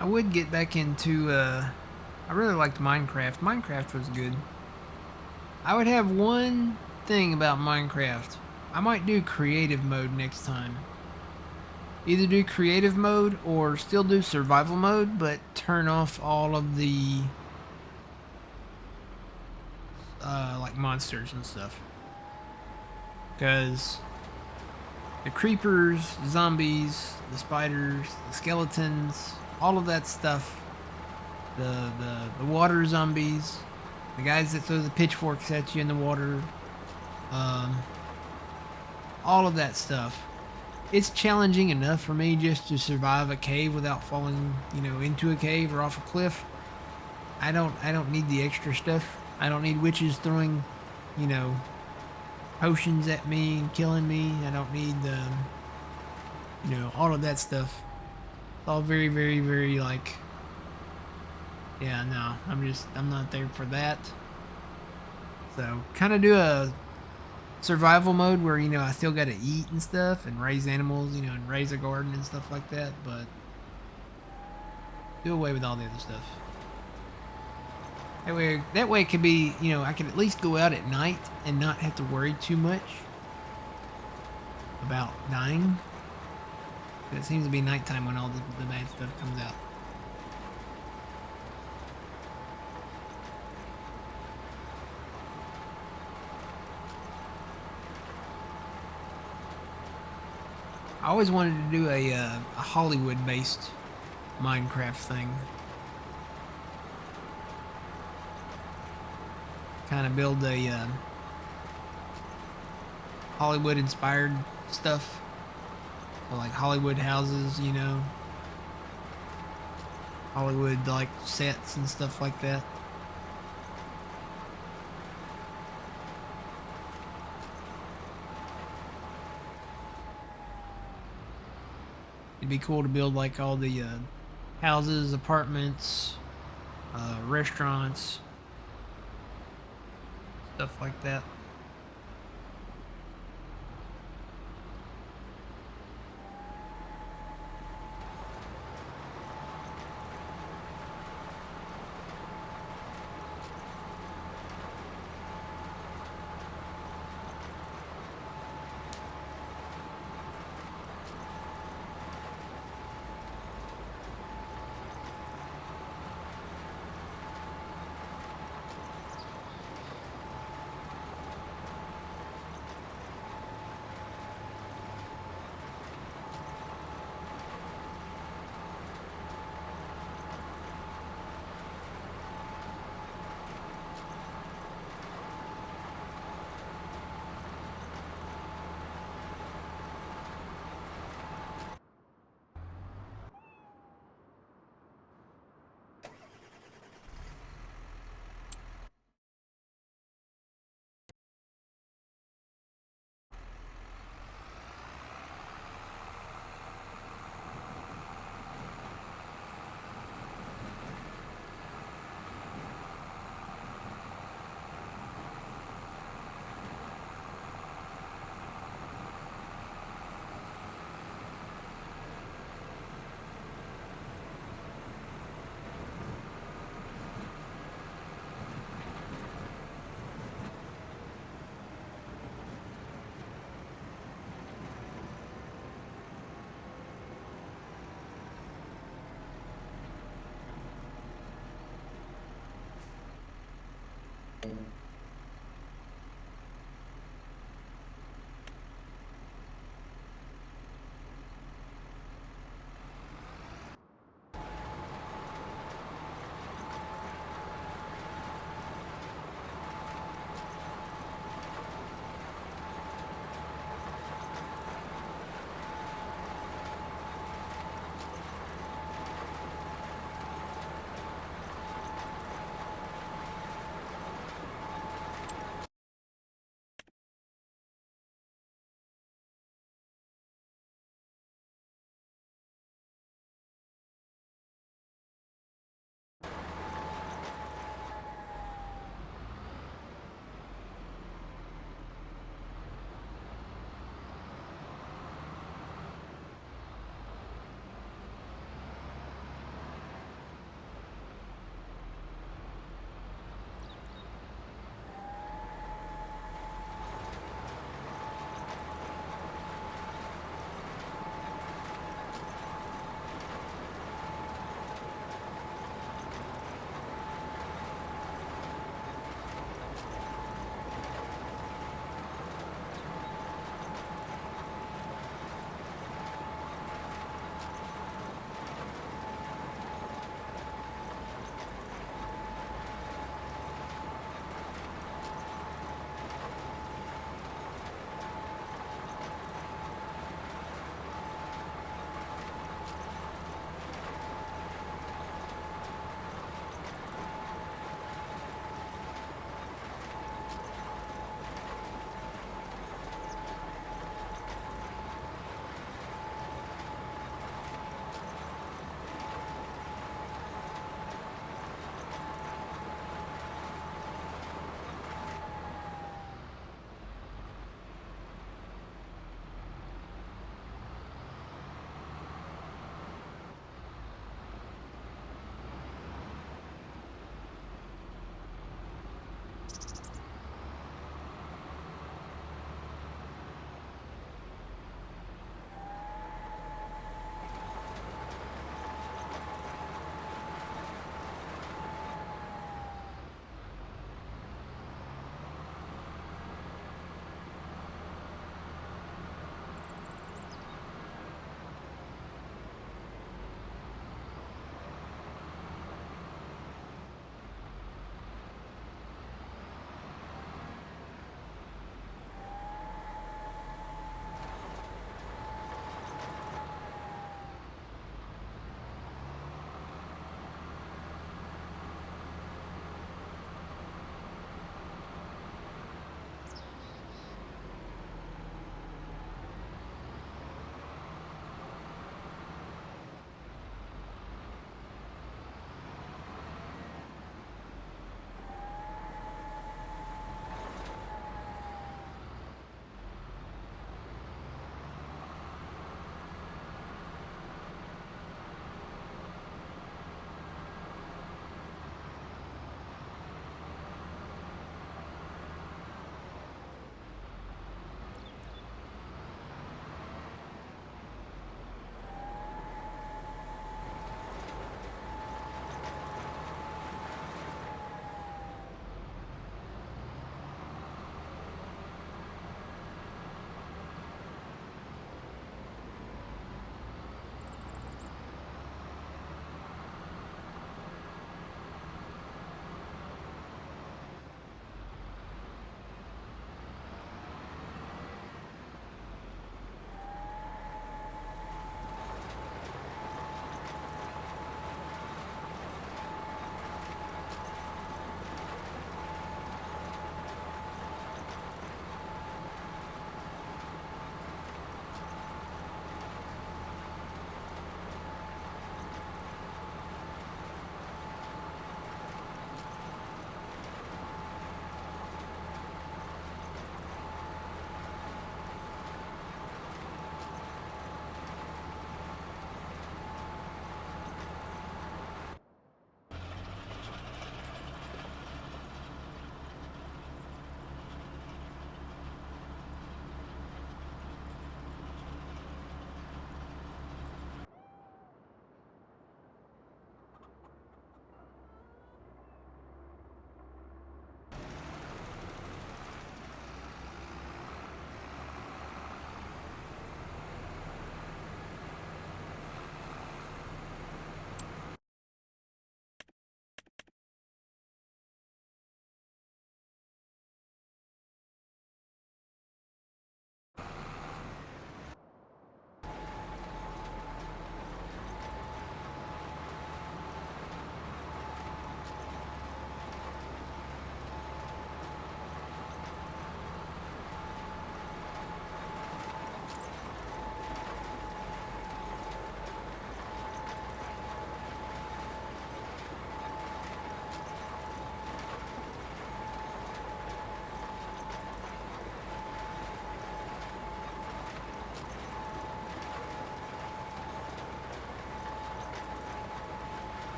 I would get back into, I really liked Minecraft. Minecraft was good. I would have one thing about Minecraft. I might do creative mode next time. Either do creative mode or still do survival mode, but turn off all of the, like monsters and stuff. Because the creepers, the zombies, the spiders, the skeletons, all of that stuff, the water zombies, the guys that throw the pitchforks at you in the water, all of that stuff. It's challenging enough for me just to survive a cave without falling, you know, into a cave or off a cliff. I don't need the extra stuff. I don't need witches throwing, you know, potions at me and killing me. I don't need you know, all of that stuff. It's all very, very, very like, yeah, no, I'm not there for that. So kind of do a survival mode where, you know, I still got to eat and stuff and raise animals, you know, and raise a garden and stuff like that, but do away with all the other stuff. That way it could be, you know, I could at least go out at night and not have to worry too much about dying. But it seems to be nighttime when all the bad stuff comes out. I always wanted to do a Hollywood-based Minecraft thing. Kind of build a Hollywood-inspired stuff. So like Hollywood houses, you know. Hollywood like sets and stuff like that. It'd be cool to build like all the houses, apartments, restaurants, stuff like that.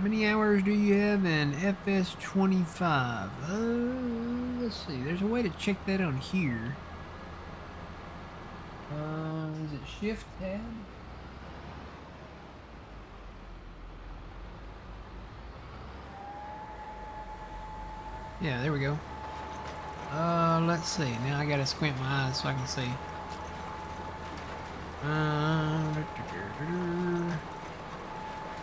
How many hours do you have in FS25? Let's see. There's a way to check that on here. Is it Shift Tab? Yeah, there we go. Let's see. Now I gotta squint my eyes so I can see.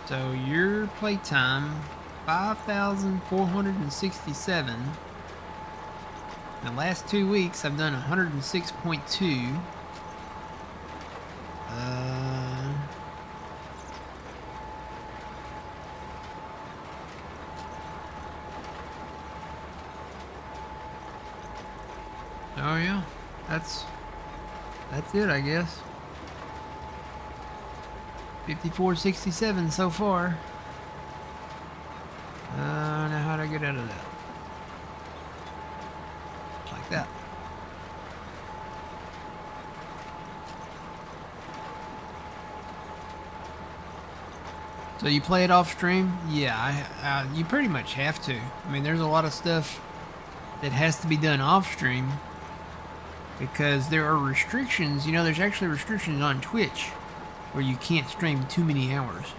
So your playtime, 5,467. The last 2 weeks I've done 106.2. Oh yeah, that's it, I guess. 5467 so far. Now how do I get out of that? Like that. So you play it off stream? Yeah, you pretty much have to. I mean, there's a lot of stuff that has to be done off stream because there are restrictions. You know, there's actually restrictions on Twitch where you can't stream too many hours.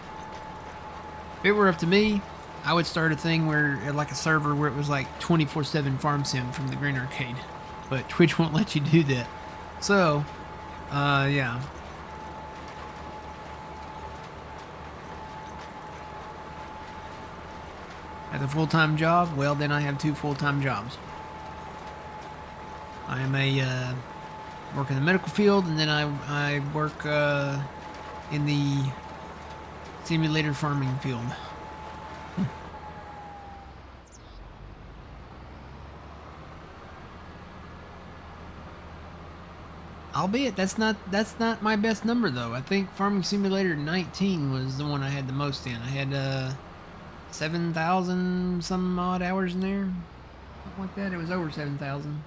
If it were up to me, I would start a thing where, like a server where it was like 24/7 farm sim from the Green Arcade, but Twitch won't let you do that. So, yeah. At a full-time job, well, then I have 2 full-time jobs. I am work in the medical field, and then I work in the simulator farming field. Albeit that's not my best number though. I think Farming Simulator 19 was the one I had the most in. I had 7,000 some odd hours in there, something like that. It was over 7,000.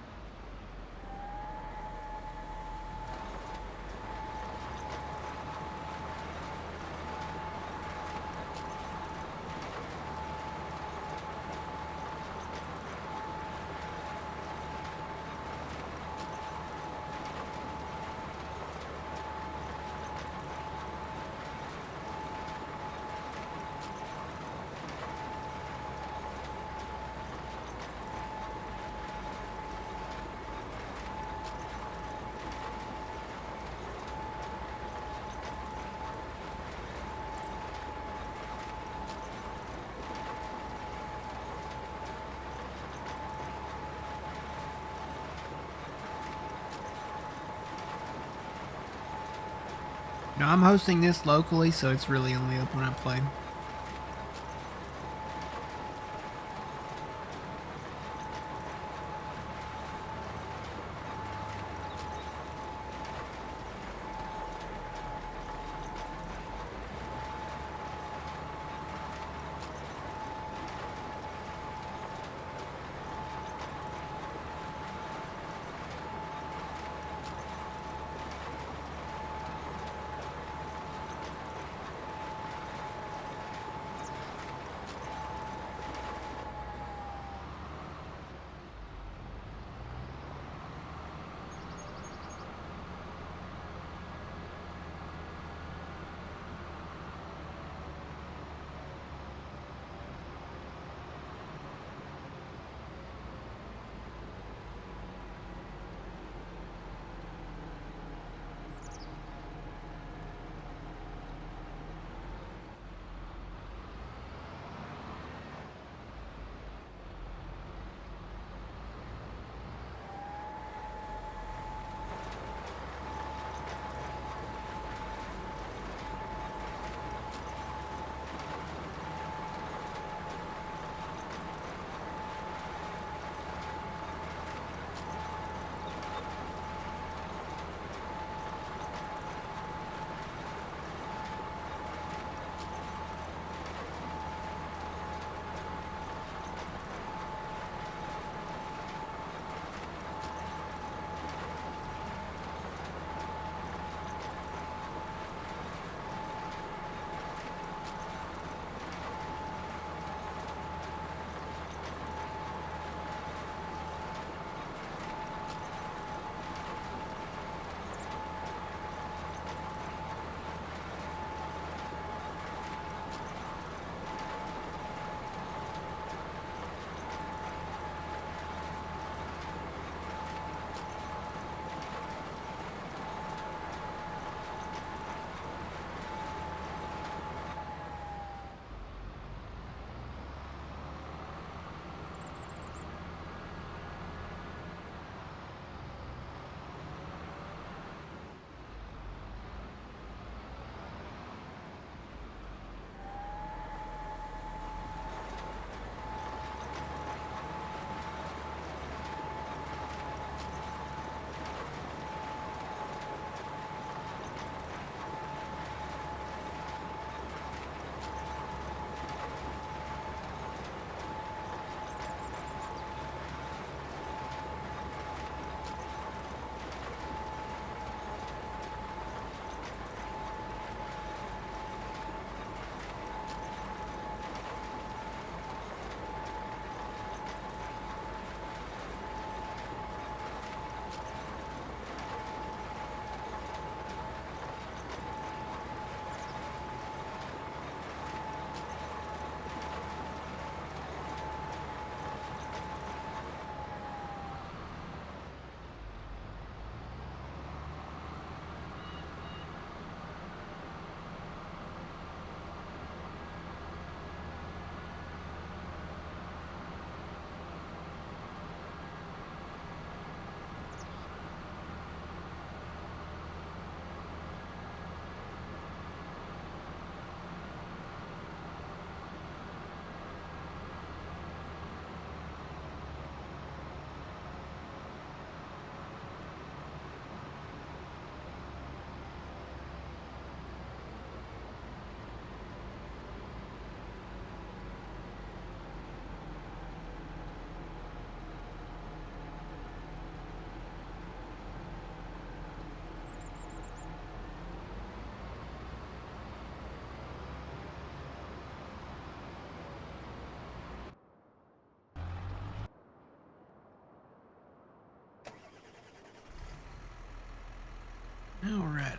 No, I'm hosting this locally, so it's really only up when I play.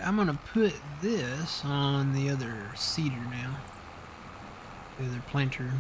I'm gonna put this on the other seeder now. The other planter.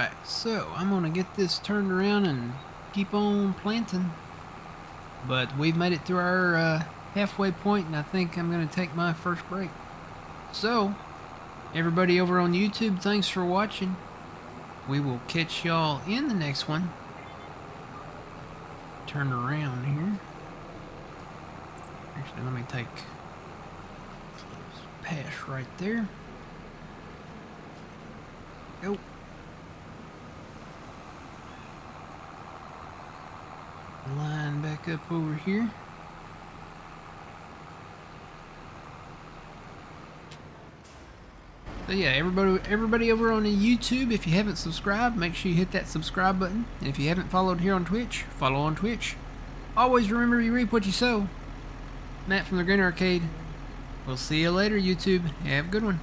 Alright, so I'm gonna get this turned around and keep on planting. But we've made it through our halfway point, and I think I'm gonna take my first break. So, everybody over on YouTube, thanks for watching. We will catch y'all in the next one. Turn around here. Actually, let me take this pass right there. Go. Line back up over here. So yeah, everybody over on the YouTube, if you haven't subscribed, make sure you hit that subscribe button. And if you haven't followed here on Twitch, follow on Twitch. Always remember, you reap what you sow. Matt from the Green Arcade. We'll see you later, YouTube. Have a good one.